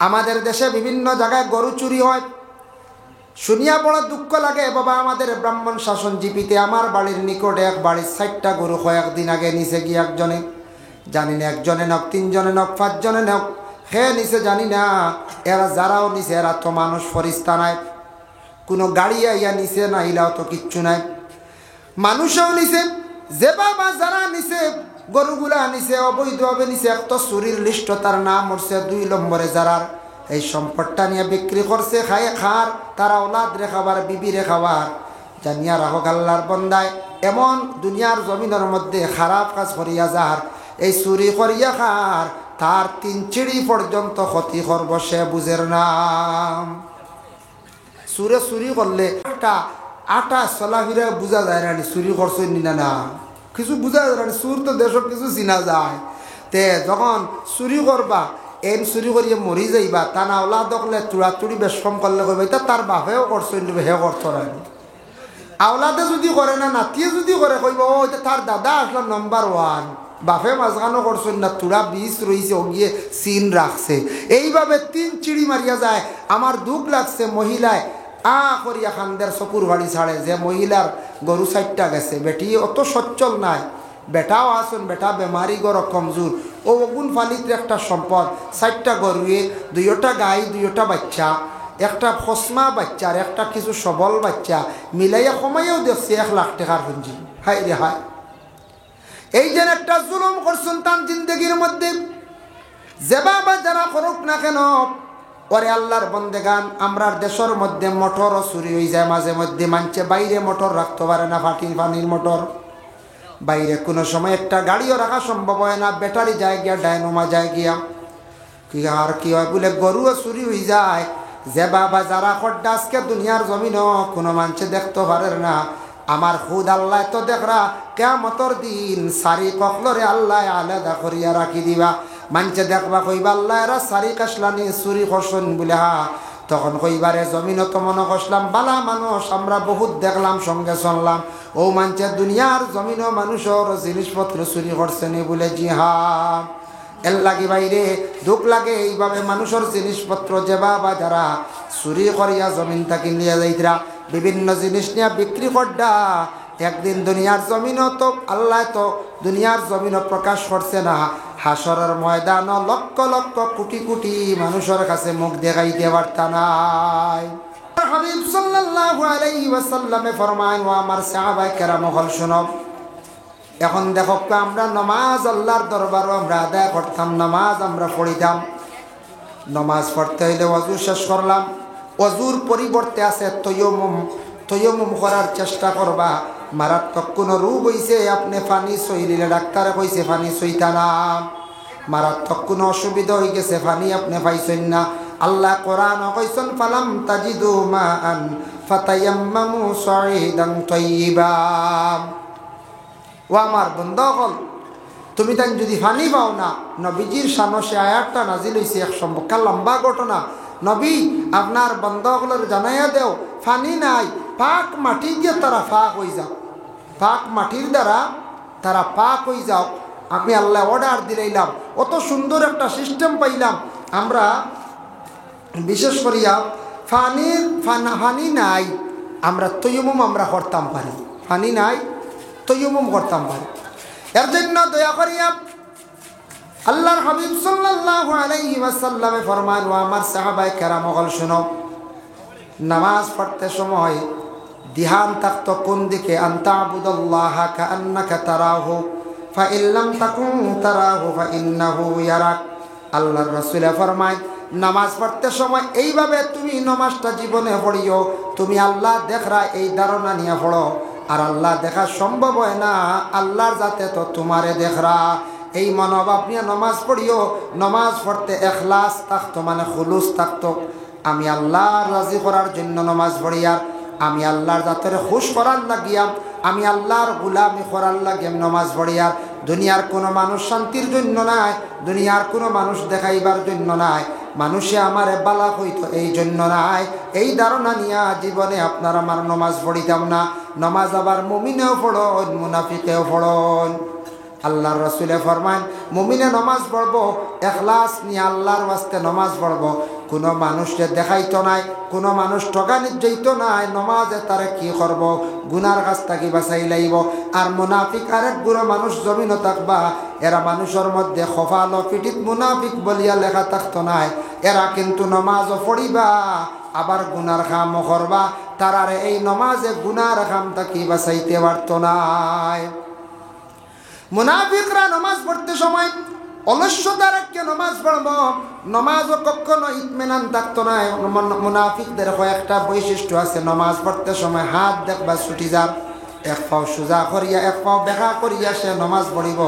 আমাদের দেশে বিভিন্ন জায়গায় গরু চুরি হয়, শুনিয়া বড় দুঃখ লাগে। বাবা, আমাদের ব্রাহ্মণ শাসন জিপিতে আমার বাড়ির নিকটে এক বাড়ির 60টা গরু কয়েকদিন আগে নিচে গিয়ে একজনে, জানি না একজনে নক, 3 জনে নক, 5 জনে নক, হে নিচে জানি না। এরা যারাও নিচে এরা তো মানুষ ফরিস্তা নাই, কোনো গাড়ি আইয়া নিচে না ইলাও তো কিচ্ছু নাই, মানুষও নিচে। যে বাবা যারা নিচে গরুগুলা নিচে অবৈধভাবে নিচে, এক তো চুরির লিস্ট, তার নাম উঠছে 2 নম্বরে যারা এই সম্পদটা নিয়ে বিক্রি করছে, খায় খার, তারা ওলাদ রে খাবার, বিবি রে খাবার। জানিয়া রাখো আল্লাহর বন্দায়, এমন দুনিয়ার জমিনের মধ্যে খারাপ কাজ করিয়া যার, এই চুরি করিয়া খার, তার 3 চিড়ি পর্যন্ত ক্ষতি করব সে বুঝের নাম। চুরে চুরি করলে একটা আটা চলাফিরা বোঝা যায় না চুরি করছেন না, না কিছু বোঝা যায় না। চুর তো দেশত কিছু চিনা যায়। তে যখন চুরি করবা, এন চুরি করিয়ে মরি যাইবা, তা না ওলা দেখলে চূড়াচুরি বেশ কম করলে কইবা এটা তার বাপেও করছেন, হে করতো না। আওলাদে যদি করে না, নাতিয়ে যদি করে কইব ও এটা তার দাদা আসলো নম্বর 1, বাপে মাঝখানো করছেন না, তুরা 20 রয়েছে, ও গিয়ে সিন রাখছে। এইভাবে 3 চিড়ি মারিয়া যায়। আমার দুঃখ লাগছে, মহিলায় করিয়া খানদের চকুর বাড়ি ছাড়ে, যে মহিলার গরু 60টা গেছে, বেটি অত সচ্ছল নাই, বেটাও আসুন, বেটা বেমারি গর কমজোর, ও অগুন ফালিতে একটা সম্পদ, 60টা গরুয়ে, 2টা গাই, 2টা বাচ্চা, একটা ফসমা বাচ্চা আর একটা কিছু সবল বাচ্চা মিলাইয়া কমাইয়াও দেখছে 1 লাখ টাকার পুঁজি। হাই রে হায়, এই যেন একটা জুলুম করছেন তার জিন্দগির মধ্যে। যে বাবা যারা করুক না কেন, ওরে আল্লাহর বন্দেগান, আমরার দেশের মধ্যে মোটরও চুরি হয়ে যায় মাঝে মধ্যে। মানছে বাইরে মোটর রাখতে পারে না, পানির মোটর বাইরে কোনো সময় একটা গাড়িও রাখা সম্ভব হয় না, ব্যাটারি যায় গিয়া, ডায়নোমা যায় গিয়া, কি আর কি হয় বলে গরুও চুরি হয়ে যায়। যে বাবা যারা খড্ডা আজকে দুনিয়ার জমিনও কোনো মানুষে দেখতে পারে না, আমার খুদ আল্লাহ তো দেখরা কিয়ামতের দিন সারি কখলরে আল্লাহ আলাদা করিয়া রাখি দিবা। মানুষে দেখবা কইবা আল্লাহ এরা সারি কাশলানি চুরি করছেন বলে, হা তখন কইবারে জমিনও তো মনে করলাম বালা মানুষ, আমরা বহুত দেখলাম, সঙ্গে শুনলাম ও মানুষের দুনিয়ার জমিনও মানুষের জিনিসপত্র চুরি করছেন বলে। জি হা, এর লাগে বাইরে দুঃখ লাগে এইভাবে মানুষের জিনিসপত্র যে বাবা যারা চুরি করিয়া জমিন থাকি নিয়ে যাইতরা, বিভিন্ন জিনিস নিয়ে বিক্রি করডা, একদিন দুনিয়ার জমিনও তো আল্লাহ তো দুনিয়ার জমিনও প্রকাশ করছে না, হাসরের ময়দান লক্ষ লক্ষ কোটি কোটি মানুষের কাছে মুখ দেখাইতে পারতা নাই। হাবিব সাল্লাল্লাহু আলাইহি ওয়াসাল্লামে ফরমায়, ও আমার সাহাবায়ে কেরাম হল শুনো, এখন দেখো আমরা নামাজ আল্লাহর দরবারও আমরা আদায় করতাম, নামাজ আমরা পড়িতাম। নামাজ পড়তে হইলে ওযু শেষ করলাম, ওযুর পরিবর্তে আছে তয়ম্মুম। তয়ম্মুম করার চেষ্টা করবা। মারাত্মক কোনো রোগ হইছে, আপনি পানি সইলে ডাক্তারে কইছে পানি সইতা না, মারাত্মক কোনো অসুবিধা হয়ে গেছে, পানি আপনি পাইছেন না, আল্লাহ কোরআন কইছেন ফালাম তাজিদু মাআন ফাতায়াম্মামু সাঈদান তাইয়্যিবা। ও আমার বন্ধুগণ, তুমি তাই যদি পানি পাও না, নবীজির সামনে আয়াতটা নাজিল হইছে, এক সম্পর্কে লম্বা ঘটনা। নবী আপনার বন্ধুগুলোর জানাইয়া দেও, পানি নাই, পাক মাটি দিয়ে তারা পাক হয়ে যাও, পাক মাটির দ্বারা তারা পাক হয়ে যাও। আমি আল্লাহ অর্ডার দিলাম, অত সুন্দর একটা সিস্টেম পাইলাম আমরা। বিশেষ করিয়া পানি নাই, আমরা তয়ম্মুম আমরা করতাম পারি, পানি নাই তয়ম্মুম করতাম পারি। এর জন্য দয়া করিয়া আল্লাহর হাবিব সাল্লাল্লাহু আলাইহি ওয়াসাল্লামে ফরমান, ও আমার সাহাবায়ে কেরাম হল শুনো, নামাজ পড়তে সময় ধ্যান থাকতো কোন দিকে, আনতা আবুদুল্লাহা কাআন্নাকা তারাহু ফাইন লাম তাকুন তারাহু ফাইন্নাহু ইয়ারাক। আল্লাহর রাসূল ফরমায়, নামাজ পড়তে সময় এইভাবে তুমি নামাজটা জীবনে পড়িও, তুমি আল্লাহ দেখরা এই ধারণা নিয়ে পড়ো। আর আল্লাহ দেখা সম্ভব হয় না, আল্লাহর যাতে তো তোমারে দেখরা, এই মনোভাব নিয়ে নামাজ পড়িও। নামাজ পড়তে এখলাস থাকতো, মানে খুলুস থাকতো, আমি আল্লাহর রাজি করার জন্য নামাজ পড়ি, আর আমি আল্লাহর জাতের খুশ করার লাগিয়া, আমি আল্লাহর গোলামি করার লাগে নামাজ পড়ি। আর দুনিয়ার কোনো মানুষ শান্তির জন্য নাই, দুনিয়ার কোনো মানুষ দেখাইবার জন্য নাই, মানুষে আমার বালা হইতো এই জন্য নাই, এই ধারণা নিয়ে জীবনে আপনার আমার নামাজ পড়িতাম না। নামাজ আবার মুমিনেও পড়ন, মুনাফিকেও পড়ন। আল্লাহর রাসূলে ফরমান মুমিনে নামাজ পড়বো ইখলাস নিয়ে আল্লাহর ওয়াস্তে নামাজ পড়বো, কোনো মানুষকে দেখাইতো নাই, কোনো মানুষ ঠকানিত যাইতো নাই, নমাজে তারে কি করব গুনার কাছ থেকে বাঁচাই লাইব। আর মুনাফিক আরেক গুড়ো মানুষ জমিনও থাকবা, এরা মানুষের মধ্যে খফাল পিঠিত মুনাফিক বলিয়া লেখা থাকতো নাই, এরা কিন্তু নমাজও পড়িবা আবার গুনার কামও করবা, তারারে এই নমাজে গুনার কাম থাকি বাঁচাইতে পারতো নাই। মুনাফিকরা নামাজ পড়তে সময় অলস্যতা রেখে নামাজ পড়ব, নামাজও কখনো ইতমিনান থাকতো না। মুনাফিকদের কয়েকটা বৈশিষ্ট্য আছে, নামাজ পড়তে সময় হাত দেখবা ছুটি যার, এক পাও সোজা করিয়া এক পাও বেকা করিয়া সে নামাজ পড়িব।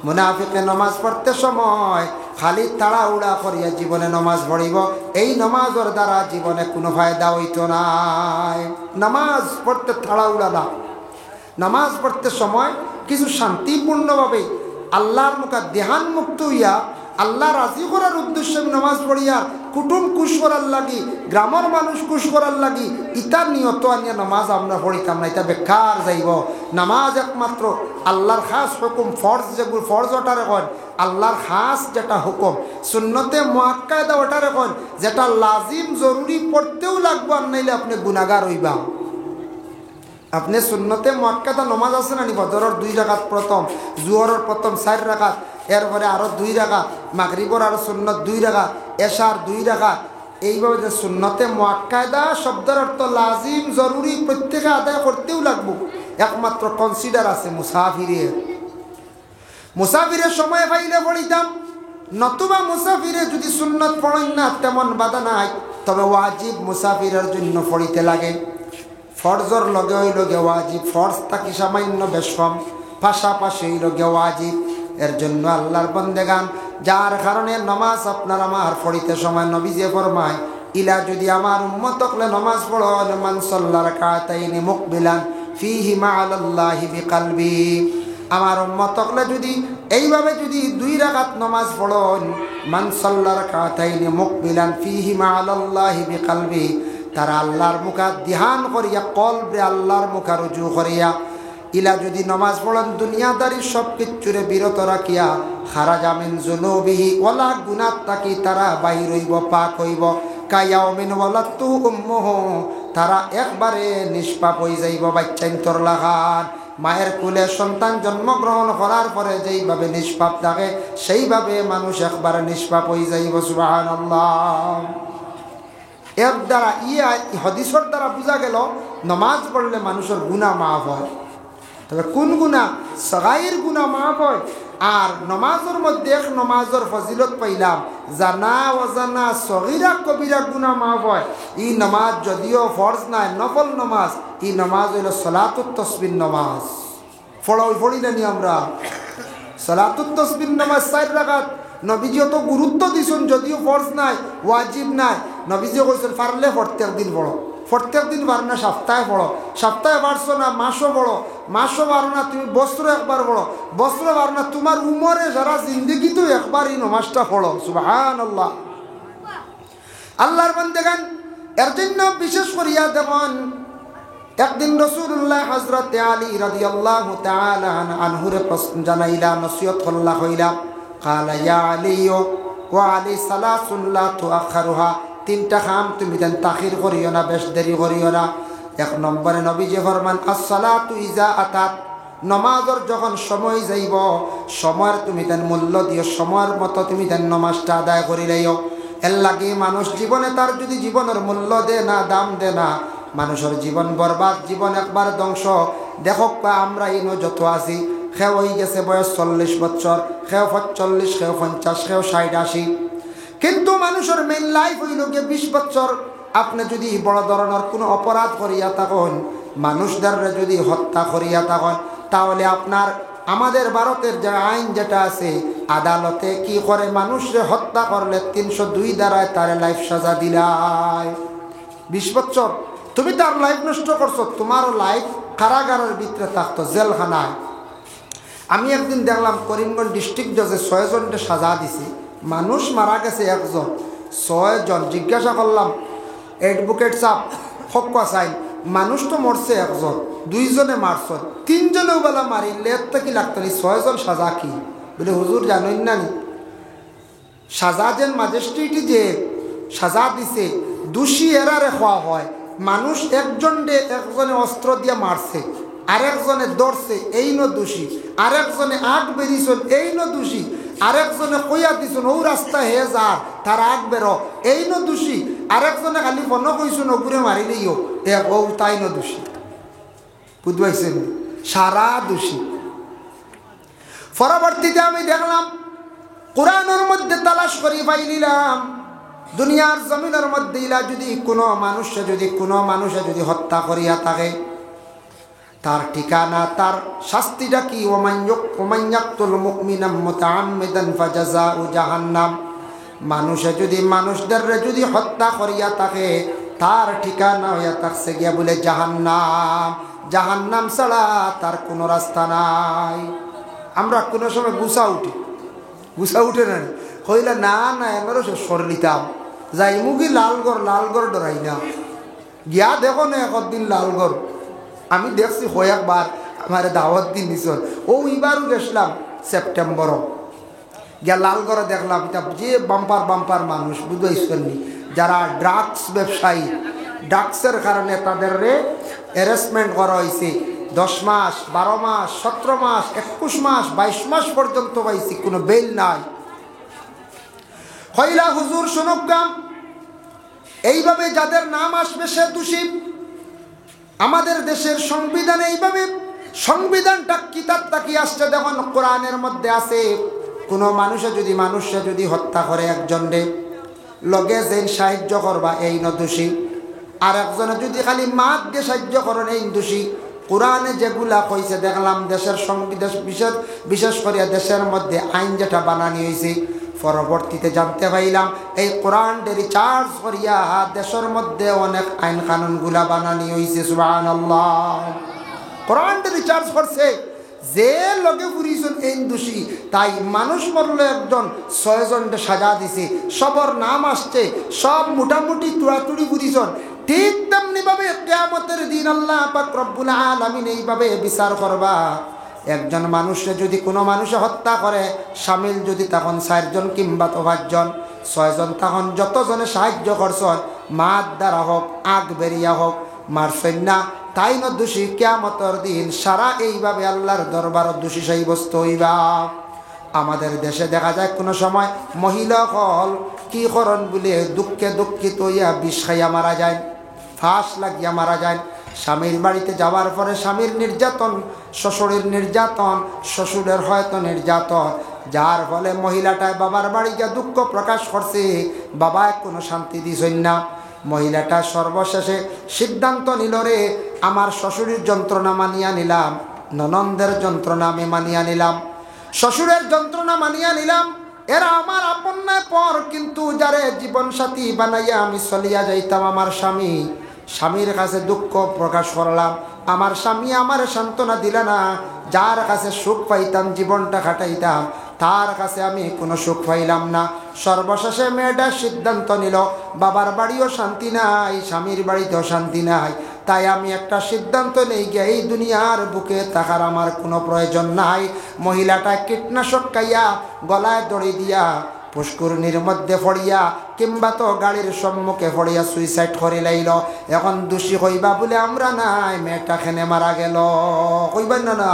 মুনাফিকে নামাজ পড়তে সময় খালি তাড়াহুড়া করিয়া জীবনে নামাজ পড়িব, এই নামাজের দ্বারা জীবনে কোনো ফায়দা হইতো নাই। নামাজ পড়তে তাড়াহুড়া না, নামাজ পড়তে সময় কিছু শান্তিপূর্ণভাবে আল্লাহর মুখে ধ্যান মুক্ত হইয়া আল্লাহ রাজি করার উদ্দেশ্যে নামাজ পড়িয়া কুটুম খুশ করার লাগি, গ্রামের মানুষ খুশ করার লাগি ইতার নিয়ত আনিয়া নামাজ আমরা পড়িতাম না, এটা বেকার যাইব। নামাজ একমাত্র আল্লাহর খাস হুকুম, ফরজ যেগুলো ফরজ ওটারে কন, আল্লাহর খাস যেটা হুকুম, সুন্নতে মুআক্কাদা ওটারে কন, যেটা লাজিম জরুরি পড়তেও লাগবো, আর নাইলে আপনি গুনাহগার হইবা। আপনি সুন্নতে মুআক্কাদা নামাজ আছে না নি, ফজরের 2 রাকাত প্রথম, জোহরের প্রথম 4 রাকাত, এরপরে আরও 2 রাকাত, মাগরিবের আরও সুন্নত 2 রাকাত, এশার 2 রাকাত, এইভাবে যে সুন্নতে মুআক্কাদা শব্দের অর্থ লাজিম জরুরি প্রত্যেকে আদায় করতেও লাগবো। একমাত্র কনসিডার আছে মুসাফিরের সময় পাইলে পড়িতাম, নতুবা মুসাফিরে যদি সুন্নত পড়েন না তেমন বাধা নাই, তবে ওয়াজিব মুসাফিরের জন্য পড়িতে লাগে। ফরজর লগে ওই লগে ওয়াজিব, ফরজ থাকি সামান্য বেশ কম, পাশাপাশি ওই লগে ওয়াজিব। এর জন্য আল্লাহর বন্দেগান, যার কারণে নামাজ আপনার আমার পড়িতে সময় নবীজি ফরমায়, ইলা যদি আমার উম্মত হলে নামাজ পড়ো, মান সাল্লা রাকাতাইনি মুকবিলান ফিহি মা'আল্লাহি বিকলবি, আমার উম্মত হলে যদি এইভাবে যদি 2 রাকাত নামাজ পড়ো, মান সাল্লা রাকাতাইনি মুকবিলান ফিহি মা'আল্লাহি বিকলবি, তারা আল্লাহর মুখা ধ্যান করিয়া কলবে আল্লাহর মুখা রুজু করিয়া, ইলা যদি নামাজ পড়েন দুনিয়াদারি সব কিচ্ছুরে বিরত রাখিয়া, খারাজা মিন যুনুবিহি, ওয়ালা গুনাহ তাকি তারা বাইর হইব, পাক হইব, কায়াউমিন ওয়ালাতু উম্মুহু, তারা একবারে নিষ্পাপ হয়ে যাইব। বাচ্চাইন তোর লাগান মায়ের কুলে সন্তান জন্মগ্রহণ করার পরে যেইভাবে নিষ্পাপ থাকে, সেইভাবে মানুষ একবারে নিষ্পাপ হয়ে যাইব। সুবহানাল্লাহ। এর দ্বারা হদিসের দ্বারা বোঝা গেল নামাজ পড়লে মানুষের গুনাহ মাফ হয়। তবে কোন গুনাহ? সগাইর গুনাহ মাফ হয়। আর নমাজের মধ্যে এক নমাজের ফজিলত পাইলাম, জানা অজানা সগীরা কবিরা গুনাহ মাফ হয়। এই নমাজ যদিও ফরজ নাই, নফল নমাজ, এই নমাজ হইল সালাতুত তাসবিহ নমাজ। পড়ি না নি আমরা সালাতুত তাসবিহ নমাজ 4 রাকাত। নবীজি অত গুরুত্ব দিছেন, যদিও ফরজ নাই, ওয়াজিব নাই। নবীজি কইছেন পারলে প্রত্যেক দিন পড়ো, প্রত্যেক দিন পার না সপ্তাহে পড়ো, সপ্তাহে পারছো না মাসও পড়ো, মাসও পারো না তুমি বছরে একবার পড়ো, বছরে পারো না তোমার উমরে যারা জিন্দগিতেও একবারই নমাজটা পড়ো। সুবহানাল্লাহ। আল্লাহর বান্দাগান, এর জন্য বিশেষ করিয়া দেখুন, একদিন রাসূলুল্লাহ হযরত আলী রাদিয়াল্লাহু তাআলা আনহুরে প্রশ্ন জানাইলা, নসিহত করলা, হইলা কালা ইয়া আলী ওয়া আলী সালাসুন লা তুআখারুহা, 3টা কাম তুমি দেন তাখির করিও না, বেশ দেরি করিও না। 1 নম্বরে নবীজি ফরমান আসসালাতু ইজা আতাত, নমাজের যখন সময় যাইব, সময়ের তুমি দেন মূল্য দিও, সময়ের মতো তুমি দেন নমাজটা আদায় করি লাইও। এর লাগে মানুষ জীবনে তার যদি জীবনের মূল্য দে না, দাম দে না, মানুষের জীবন বরবাদ, জীবন একবার ধ্বংস। দেখক আমরা ইনো যত আছি, খেও হয়ে গেছে বয়স 40 বছর, খেও 45, খেও 50, খেও 60, 80, কিন্তু মানুষের মেইন লাইফ হইল গিয়ে 20 বছর। আপনি যদি বড় ধরনের কোনো অপরাধ করিয়া থাকেন, মানুষদের যদি হত্যা করিয়া থাকেন, তাহলে আপনার আমাদের ভারতের যে আইন যেটা আছে, আদালতে কি করে, মানুষরে হত্যা করলে 302 দ্বারায় তার লাইফ সাজা দিলায়। 20 বছর তুমি তার লাইফ নষ্ট করছো, তোমারও লাইফ কারাগারের ভিতরে থাকতো, জেলখানায়। আমি একদিন দেখলাম করিমগঞ্জ ডিস্ট্রিক্ট জজে 6 জনকে সাজা দিছে, মানুষ মারা গেছে 1 জন, 6 জন। জিজ্ঞাসা করলাম, অ্যাডভোকেট সাহেব হক আসাইন মানুষ তো মরছে একজন, দুইজনে মারছ, তিনজনেও বেলা মারিলে এর কি লাগতো নি? 6 জন সাজা কি বলে হুজুর জানেন না নি? সাজা যেন ম্যাজিস্ট্রেট যে সাজা দিছে দোষী এরারে খোয়া হয়। মানুষ একজনে অস্ত্র দিয়ে মারছে, আরেকজনে ধরছে এই ন দোষী, আরেকজনে আগ বেরিয়েছেন এই ন দোষী, আরেকজনে কইয়া দিছেন ও রাস্তা হে যা তার আগ বেরো এই ন দোষী, আরেকজনে খালি বন কইছেন ওগুরে মারিলেইও ও তাই ন দোষী। বুঝবাইছেন? সারা দোষী। পরবর্তীতে আমি দেখলাম কোরআনের মধ্যে তালাশ করি পাইলিলাম দুনিয়ার জমিনের মধ্যে ইলা যদি কোনো মানুষে যদি হত্যা করিয়া থাকে তার ঠিকানা, তার শাস্তিটা কি? ওমাইয়াকতুল মুমিনাম মুতাআম্মিদান ফাজাযাউ জাহান্নাম। মানুষে যদি মানুষদের যদি হত্যা করিয়া থাকে তার ঠিকানা হইয়া থাকছে গিয়া বলে জাহান্নাম। জাহান্নাম ছাড়া তার কোনো রাস্তা নাই। আমরা কোনো সময় গুছা উঠে না কইলে না এমনও সর নিতাম যাই মুগি লালগড় ডরাই না গিয়া দেখো না একদিন লালগড় আমি দেখছি কয়েকবার আমার দাওয়াত দিন নিছন। ও এবারও গেছিলাম সেপ্টেম্বর গিয়া লালগড়ে দেখলাম এটা যে বাম্পার মানুষ বুঝাইছেননি যারা ড্রাগস ব্যবসায়ী, ড্রাগসের কারণে তাদের অ্যারেস্টমেন্ট করা হয়েছে 10 মাস 12 মাস 17 মাস 21 মাস 22 মাস পর্যন্ত পাইছি, কোনো বেল নাই। হইলা হুজুর শুনুকাম এইভাবে যাদের নাম আসবে সে দোষী। আমাদের দেশের সংবিধানে এইভাবে সংবিধানটা কিতাবটা কি আসছে দেখুন, কোরআনের মধ্যে আছে কোনো মানুষে যদি হত্যা করে একজনরে লগে যেন সাহায্য করবা এই ন দোষী, আর একজনে যদি খালি মাত দিয়ে সাহায্য করেন এই দোষী। কোরআনে যেগুলা কইছে দেখলাম দেশের সংবিধান বিশেষ করিয়া দেশের মধ্যে আইন যেটা বানানি হয়েছে পরবর্তীতে জানতে পাইলাম এই কোরআনটা রিচার্জ করিয়া দেশের মধ্যে অনেক আইন কানুনগুলা বানানি হয়েছে। সুবহানাল্লাহ। কোরআনটা রিচার্জ করছে যে লগে পুরিছেন এই দোষী, তাই মানুষ মরলে একজন 6 জনকে সাজা দিছে, সবর নাম আসছে, সব মোটামুটি তুড়াতুড়ি পুরিছেন। ঠিক তেমনি ভাবে কিয়ামতের দিন আল্লাহ পাক রব্বুল আলামিন এইভাবে বিচার করবা। একজন মানুষে যদি কোনো মানুষে হত্যা করে শামিল যদি তখন 4 জন কিংবা তো 5 জন 6 জন, তখন যতজনে সাহায্য করছেন মাত দ্বারা হোক আগ বেরিয়া হোক মারছেন না তাই ন দোষী। কিয়ামতের দিন সারা এইভাবে আল্লাহর দরবারত দোষী সাব্যস্ত হইবা। আমাদের দেশে দেখা যায় কোনো সময় মহিলা হল কি করন বলে দুঃখিত হইয়া বিষ খাইয়া মারা যায়, ফাঁস লাগিয়া মারা যায়। স্বামীর বাড়িতে যাওয়ার পরে স্বামীর নির্যাতন, শ্বশুরের নির্যাতন, শ্বশুরের হয়তো নির্যাতন, যার ফলে মহিলাটায় বাবার বাড়ি গিয়ে দুঃখ প্রকাশ করছে, বাবা কোনো শান্তি দিছেন না। মহিলাটা সর্বশেষে সিদ্ধান্ত নিল রে আমার শ্বশুরের যন্ত্রণা মানিয়া নিলাম, ননন্দের যন্ত্রণা আমি মানিয়া নিলাম, শ্বশুরের যন্ত্রণা মানিয়া নিলাম, এরা আমার আপন নয় পর, কিন্তু যারে জীবন সাথী বানাইয়া আমি চলিয়া যাইতাম আমার স্বামীর কাছে দুঃখ প্রকাশ করলাম, আমার স্বামী আমার সান্ত্বনা দিলে না, যার কাছে সুখ পাইতাম জীবনটা কাটাইতাম তার কাছে আমি কোনো সুখ পাইলাম না। সর্বশেষে মেয়েটা সিদ্ধান্ত নিল বাবার বাড়িও শান্তি নাই, স্বামীর বাড়িতেও শান্তি নাই, তাই আমি একটা সিদ্ধান্ত নেই গিয়ে এই দুনিয়ার বুকে থাকার আমার কোনো প্রয়োজন নাই। মহিলাটা কীটনাশক খাইয়া গলায় দড়ি দিয়া পুষ্করণীর মধ্যে পড়িয়া কিংবা তো গাড়ির সম্মুখে পড়িয়া সুইসাইড করে লাইল। এখন দোষী হইবা বলে আমরা নাই, মেয়েটা খেনে মারা গেল, কইবেন না।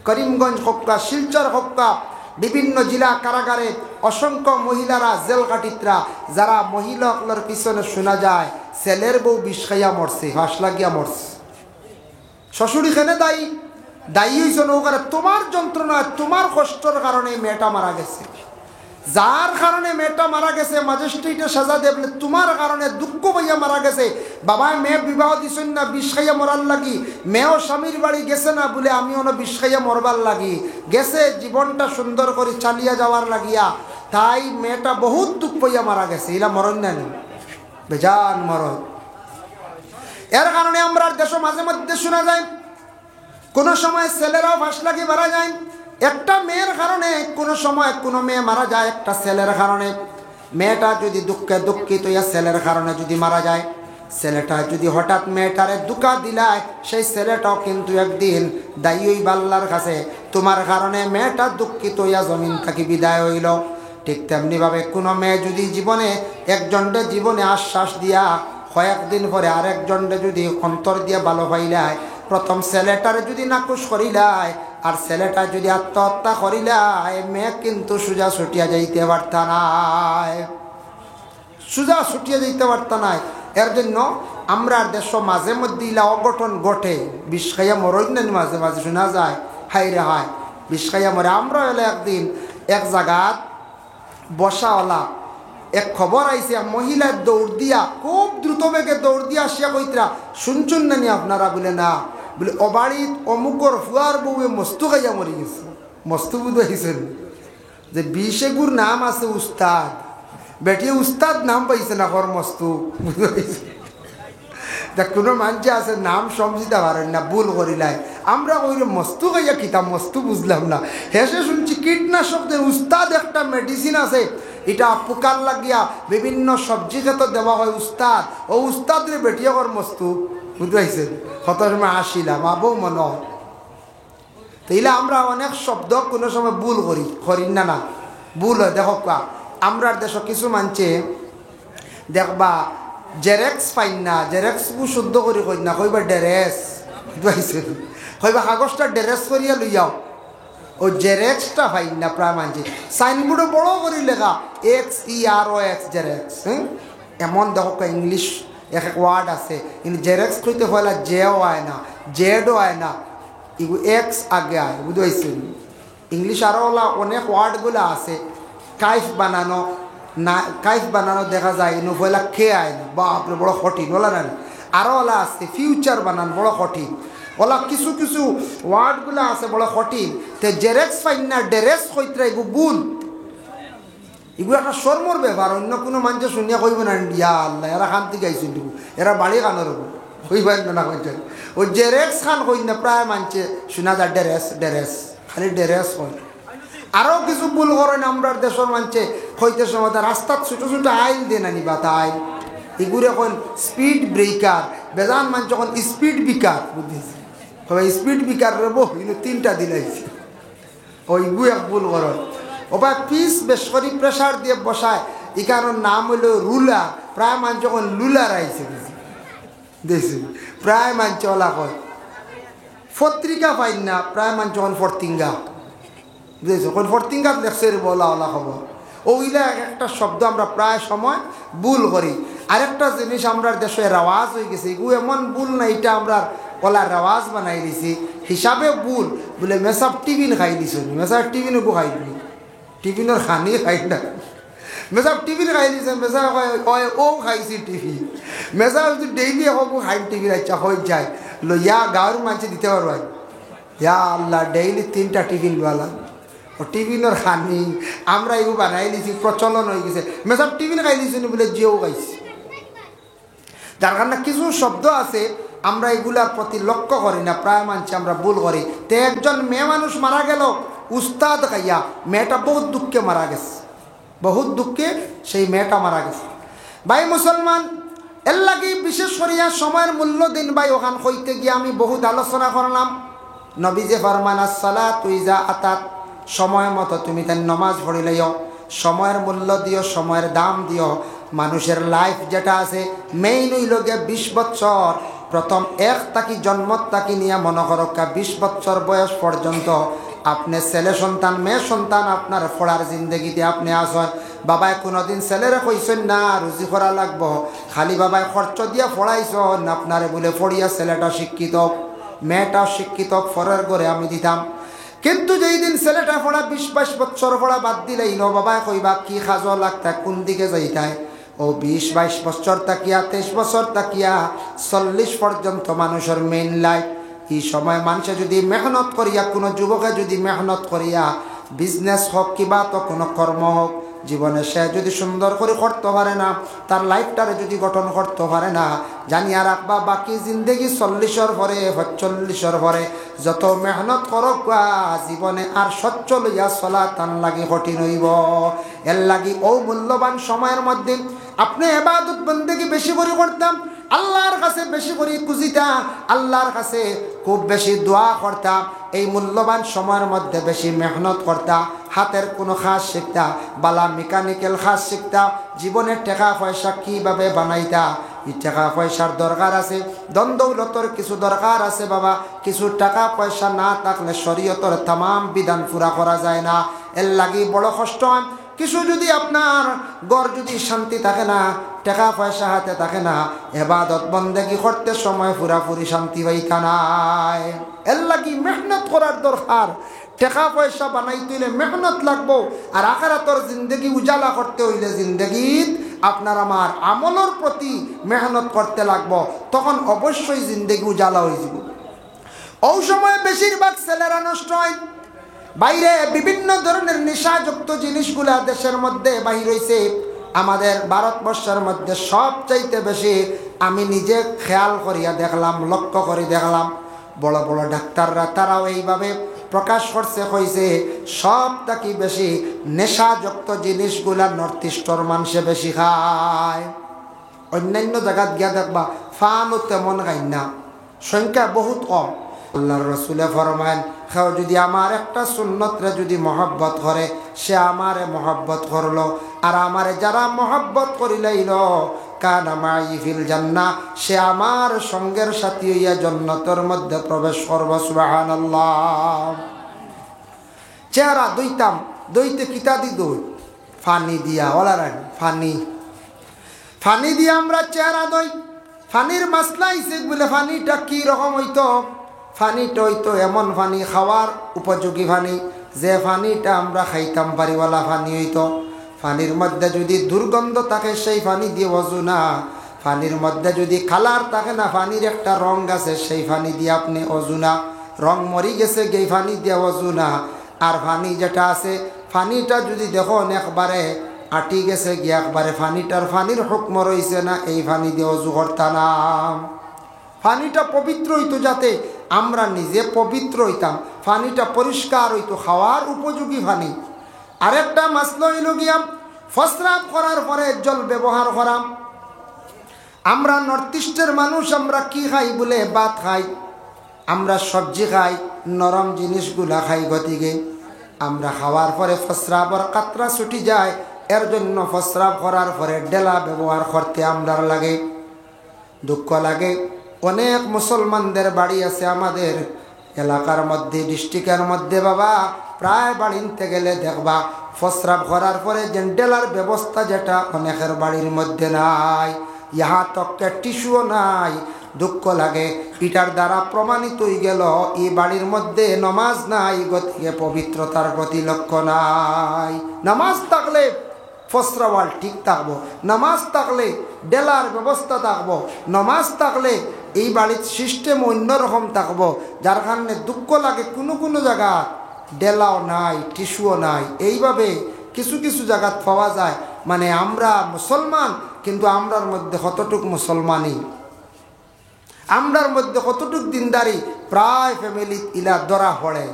করিমগঞ্জ হক্কা, শিলচর হক্কা, বিভিন্ন জেলা কারাগারে অসংখ্য মহিলারা জেল কাটিতরা, যারা মহিলাগুলোর পিছনে শোনা যায় ছেলের বউ বিষ খাইয়া মরছে, হাঁস লাগিয়া মরছে, শ্বশুরি খেনে দায়ী হয়েছে নৌকারে, তোমার যন্ত্রণা তোমার কষ্টর কারণে মেয়েটা মারা গেছে, যার কারণে মেয়েটা মারা গেছে ম্যাজিস্ট্রেটে সাজা দেবলে তোমার কারণে দুঃখ পাইয়া মারা গেছে। বাবা মেয়ে বিবাহ দিছেন না বিষ খাইয়া মরার লাগি, মেয়েও স্বামীর বাড়ি গেছে না বলে আমিও না বিষ খাইয়া মরবার লাগি, গেছে জীবনটা সুন্দর করে চালিয়া যাওয়ার লাগিয়া, তাই মেয়েটা বহুত দুঃখ পাইয়া মারা গেছে। এরা মরণ না বেজান মরণ। এর কারণে আমরা দেশ মাঝে মধ্যে শোনা যায় কোনো সময় ছেলেরাও ফাঁস লাগি মারা যায়। একটা মেয়ের কারণে কোনো সময় কোনো মেয়ে মারা যায় একটা ছেলের কারণে। মেয়েটা যদি দুঃখিত হইয়া ছেলের কারণে যদি মারা যায়, ছেলেটা যদি হঠাৎ মেয়েটারে দুকা দিলায় সেই ছেলেটাও কিন্তু একদিন দায়ী হইব আল্লাহর কাছে। তোমার কারণে মেয়েটা দুঃখিত হইয়া জমিন থাকি বিদায় হইল। ঠিক তেমনিভাবে কোনো মেয়ে যদি জীবনে একজনকে জীবনে আশ্বাস দিয়া কয়েকদিন পরে আরেকজনকে যদি অন্তর দিয়া ভালো পাইলায়, প্রথম ছেলেটারে যদি নাকুশ করিলায় আর ছেলেটা যদি আত্মহত্যা করিলায়, মেয়ে কিন্তু সোজা ছুটিয়া যাইতে পারত নাই, সোজা ছুটিয়া যাইতে পারত নাই। এর জন্য আমরা দেশ মাঝে মধ্যে ইলা অঘটন ঘটে, বিষ খাইয়া মরই না মাঝে মাঝে শোনা যায়, হাই রে হায় বিষ খাইয়া মরে। আমরা হলে একদিন এক জায়গাত বসাওয়ালা এক খবর আইছে, মহিলা দৌড় দিয়া খুব দ্রুত বেগে দৌড় দিয়া আসিয়া কইতরা, শুনছুন না নি আপনারা? বলে না। বলে অবাড়িত অমুকর ফুয়ার বউয়ে মস্তু খাইয়া মরি গেছে। মস্তু বুধ হয়েছেন যে বিশেগুর নাম আছে উস্তাদ, বেটিয়ে উস্তাদ নাম পাইছে না হর মস্তু বুধ হয়েছে। দেখ কোনো মানুষে আছে নাম সমঝিতে পারেন না, ভুল করিলাই। আমরা ওই মস্তু খাইয়া খিতাম, মস্তু বুঝলাম না। হেসে শুনছি কীটনাশক উস্তাদ একটা মেডিসিন আছে, এটা পোকার লাগিয়া বিভিন্ন সবজি খেতে দেওয়া হয় উস্তাদ। ও উস্তাদ রে বেটিয়া কর মস্তু বুঝতে পাইছেন। কত সময় আসিলাম আবো মনে হয় তাইলে আমরা অনেক শব্দ কোনো সময় ভুল করি না, না ভুল হয়। দেখো কা আমরার দেশ কিছু মানছে দেখবা জেরেক্স পাইন না, জেরেক্স শুদ্ধ করি কই না, কইবা ডেরেস বুঝতে কইবা কাগজটা ডেরেস করিয়া লইয়াও, ও জেরেক্সটা পাইন না প্রায় মানছে। সাইনবোর্ডে বড় করে লেখা XEROX জেরেক্স। এমন দেখো ইংলিশ এক এক ওয়ার্ড আছে, কিন্তু জেরেক্স কইতে হলে জেও হয় না, জেডও হয় না, এগুলো এক্স আগে আয় বুঝতে পারছেন। ইংলিশ আরও অনেক ওয়ার্ডগুলো আছে, কাইফ বানানো না, কাইফ বানানো দেখা যায় ইনু পয়লা খে আয় না, বাপরে বড় কঠিন ওলা না। আরও ওলা আছে ফিউচার বানান বড় কঠিন, ওলা কিছু কিছু ওয়ার্ডগুলো আছে বড় কঠিন। তে জেরেক্স পাইন না ডেরেস কইতে এগুলো ভুল, এগুলো একটা শর্মর ব্যাপার। অন্য কোনো মানুষে শুনিয়া কইব না ইয়া আল্লাহ এরা খান্তি গাইছেন, এরা বাড়ি কানোর কইবেন না কইছেন। ও জেরেক্স খান কই না প্রায় মানছে শোনা যায় ডেরেস ডেরেস, খালি ডেরেস হয়। আরও কিছু ভুল করেন আমরা দেশের মানছে হইতে সময় রাস্তার ছোটো ছোটো আইল দিয়ে না নিবা, তা আইল এগুলো এখন স্পিড ব্রেকার, বেজান মানছে এখন স্পিড বিকার বুঝেছি, স্পিড বিকার রব কিন্তু 3টা দিলাইছে। ওইগু এক ভুল করেন। ওবা পিস বেশ করি প্রেশার দিয়ে বসায়, এই কারণ নাম হইল রুলার, প্রায় মানছে এখন লুলার আইছে দেখছি, প্রায় মানছে ওলা কয়। পত্রিকা পাইন না, প্রায় মানছে এখন ফর্তিঙ্গা বুঝেছো, কোন ফর্তিঙ্গাত লেখছে বলা ওলা খবর। ওইলা একটা শব্দ আমরা প্রায় সময় ভুল করি। আরেকটা জিনিস আমরা দেশে রেওয়াজ হয়ে গেছে, এগুলো এমন ভুল না, এটা আমরা ওলা রেওয়াজ বানাই দিছি হিসাবে ভুল। বলে মেসাব টিফিন খাই দিছ, মেসাব টিফিনকো খাই দিবি, টিফিনের খানি খাই না, মেসাব টিফিন খাই দিছে, মেসা ও খাইছি টিফিন, মেসা যদি ডেইলি হবো খাই টিফিন আচ্ছা হয়ে যায় লইয়া গাঁৱৰ মানুষে দিতে পারো। ইয়া আল্লাহ ডেইলি 3টা টিফিন বালা, ও টিফিনের খানি আমরা এগুলো বানাই দিছি, প্রচলন হয়ে গেছে। মেসাব টিফিন খাই দিছি বলে জিও খাইছি, যার কারণে কিছু শব্দ আছে আমরা এগুলার প্রতি লক্ষ্য করি না, প্রায় মানছি আমরা ভুল করি। তো একজন মেয়ে মানুষ মারা গেল উস্তাদ খাইয়া, মেয়েটা বহুত দুঃখে মারা গেছে, বহুত দুঃখে সেই মেয়েটা মারা গেছে। ভাই মুসলমান এর লাগে বিশেষ করিয়া সময়ের মূল্য দিন ভাই, ওখান হইতে গিয়ে আমি বহুত আলোচনা করলাম। নবী যে ফরমান আসসালাতু ইযা আতাত, সময় মতো তুমি তার নমাজ পড়ি লইও, সময়ের মূল্য দিও, সময়ের দাম দিও। মানুষের লাইফ যেটা আছে মেইন হইল গিয়ে 20 বছর, প্রথম এক তাকি জন্মত তাকি নিয়ে মনে করক্কা 20 বছর বয়স পর্যন্ত আপনি ছেলে সন্তান মেয়ে সন্তান আপনার পড়ার জিন্দগিতে আপনি আসেন। বাবাই কোনোদিন ছেলেরে কইছেন না রুজি করা লাগবো, খালি বাবাই খরচ দিয়া পড়াইছেন আপনারে বলে পড়িয়া ছেলেটা শিক্ষিত মেয়েটা শিক্ষিত ফরের করে আমি দিতাম। কিন্তু যেই দিন ছেলেটা পড়া 20-22 বছর পড়া বাদ দিলেই ন বাবাই কইবা কি খাজো লাগতা কোন দিকে যাইতায়। ও 20-22 বছর তাকিয়া 23 বছর তাকিয়া 40 পর্যন্ত মানুষের মেইন লাইফ। এই সময় মানুষে যদি মেহনত করিয়া, কোনো যুবকে যদি মেহনত করিয়া বিজনেস হোক কিবা তো কোনো কর্ম হোক জীবনে সে যদি সুন্দর করে করতে পারে না, তার লাইফটারে যদি গঠন করতে পারে না, জানিয়া রাখবা বাকি জিন্দগি 40-এর পরে 45-এর পরে যত মেহনত করক জীবনে আর সচ্ছল হইয়া চলা তার লাগে কঠিন হইব। এর লাগি ও মূল্যবান সময়ের মধ্যে আপনি ইবাদত বন্দেগি বেশি করে করতাম, আল্লাহর কাছে বেশি করে খুঁজিতা, আল্লাহর কাছে খুব বেশি দোয়া করতা, এই মূল্যবান সময়ের মধ্যে বেশি মেহনত করতা, হাতের কোনো কাজ শিখতা, বালা মেকানিক্যাল কাজ শিখতা, জীবনের টাকা পয়সা কিভাবে বানাইতা। এই টাকা পয়সার দরকার আছে, ধন দৌলতর কিছু দরকার আছে বাবা। কিছু টাকা পয়সা না থাকলে শরীয়তের तमाम বিধান পুরা করা যায় না, এর লাগি বড় কষ্ট হয়। কিছু যদি আপনার ঘর যদি শান্তি থাকে না, টাকা পয়সা হাতে থাকে না, ইবাদত বন্দেগি করতে সময় পুরাপুরি শান্তি পাইতা নাই। এর লাগি মেহনত করার দরকার। টাকা পয়সা বানাইতে হইলে মেহনত লাগবো, আর আখিরাতের জিন্দগি উজালা করতে হইলে জিন্দগিত আপনার আমার আমলের প্রতি মেহনত করতে লাগবো, তখন অবশ্যই জিন্দগি উজালা হয়ে যাব। ওই সময় বেশিরভাগ ছেলেরা নষ্ট হয়, বাইরে বিভিন্ন ধরনের নেশাযুক্ত জিনিসগুলা দেশের মধ্যে বাহির হইছে। আমাদের ভারতবর্ষের মধ্যে সবচাইতে বেশি আমি নিজে খেয়াল করিয়া দেখলাম, লক্ষ্য করে দেখলাম, বড় বড় ডাক্তাররা তারাও এইভাবে প্রকাশ করছে, কইছে সব থেকে বেশি নেশাযুক্ত জিনিসগুলা নর্থ ইস্টর মানুষে বেশি খায়। অন্যান্য জায়গাত গিয়া দেখবা ফানও তেমন খাই না, সংখ্যা বহুত কম। আল্লাহর রাসূলে ফরমায়েন, কেউ যদি আমার একটা সুন্নতরে যদি মহব্বত করে, সে আমারে মহব্বত করলো, আর আমারে যারা মহব্বত করিলাইল কানা মাই ফিল জান্নাহ, সে আমার সঙ্গের সাথী হইয়া জান্নাতের মধ্যে প্রবেশ করব। সুবহানাল্লাহ। চেহারা দইতাম, দইতে কিতা দি দই, ফানি দিয়া, ওলারান ফানি দিয়া আমরা চেহারা দই। ফানির মাসলা হইছে বলে ফানিটা কি রকম হইতো, ফানিটা হইতো এমন ফানি খাওয়ার উপযোগী ফানি, যে ফানিটা আমরা খাইতাম পারিওয়ালা ফানি হইতো। ফানির মধ্যে যদি দুর্গন্ধ থাকে সেই ফানি দিয়ে ওযু না, ফানির মধ্যে যদি কালার থাকে না, ফানির একটা রং আছে, সেই ফানি দিয়ে আপনি ওযু না, রং মরি গেছে এই ফানি দিয়ে ওযু না। আর ফানি যেটা আছে, ফানিটা যদি দেখুন একবারে আটি গেছে গিয়ে একবারে ফানির হুকম রইছে না, এই ফানি দিয়ে ওযু করতা না। ফানিটা পবিত্র হইতো, যাতে আমরা নিজে পবিত্র হইতাম, ফানিটা পরিষ্কার হইতো, খাওয়ার উপযোগী ফানি। আরেকটা মাসলা হইল গিয়া প্রস্রাব করার পরে জল ব্যবহার করাম। আমরা নর্থ ইস্টের মানুষ, আমরা কি খাই বলে ভাত খাই, আমরা সবজি খাই, নরম জিনিসগুলা খাই, গতিকে আমরা খাওয়ার পরে প্রস্রাবর কাতরা ছুটি যায়, এর জন্য প্রস্রাব করার পরে ডেলা ব্যবহার করতে আমরা লাগে। দুঃখ লাগে, অনেক মুসলমানদের বাড়ি আছে আমাদের এলাকার মধ্যে, ডিস্ট্রিক্টের মধ্যে বাবা, প্রায় বাড়িতে গেলে দেখবা প্রস্রাব করার পরে যে ডেলার ব্যবস্থা, যেটা অনেকের বাড়ির মধ্যে নাই, ইহা তককে টিস্যুও নাই। দুঃখ লাগে, এটার দ্বারা প্রমাণিত হয়ে গেল এই বাড়ির মধ্যে নমাজ নাই, গতিকে পবিত্রতার প্রতি লক্ষ্য নাই। নামাজ থাকলে প্রস্রাবাল ঠিক থাকবো, নামাজ থাকলে ডেলার ব্যবস্থা থাকবো, নামাজ থাকলে এই বাড়ির সিস্টেম অন্যরকম থাকবো। যার কারণে দুঃখ লাগে কোনো কোনো জায়গা ডেলাও নাই, টিস্যুও নাই। এইভাবে কিছু কিছু জায়গা পাওয়া যায়, মানে আমরা মুসলমান কিন্তু আমরার মধ্যে কতটুক মুসলমানই, আমরার মধ্যে কতটুক দিনদারি, প্রায় ফ্যামিলি ইলা ধরা পড়ে।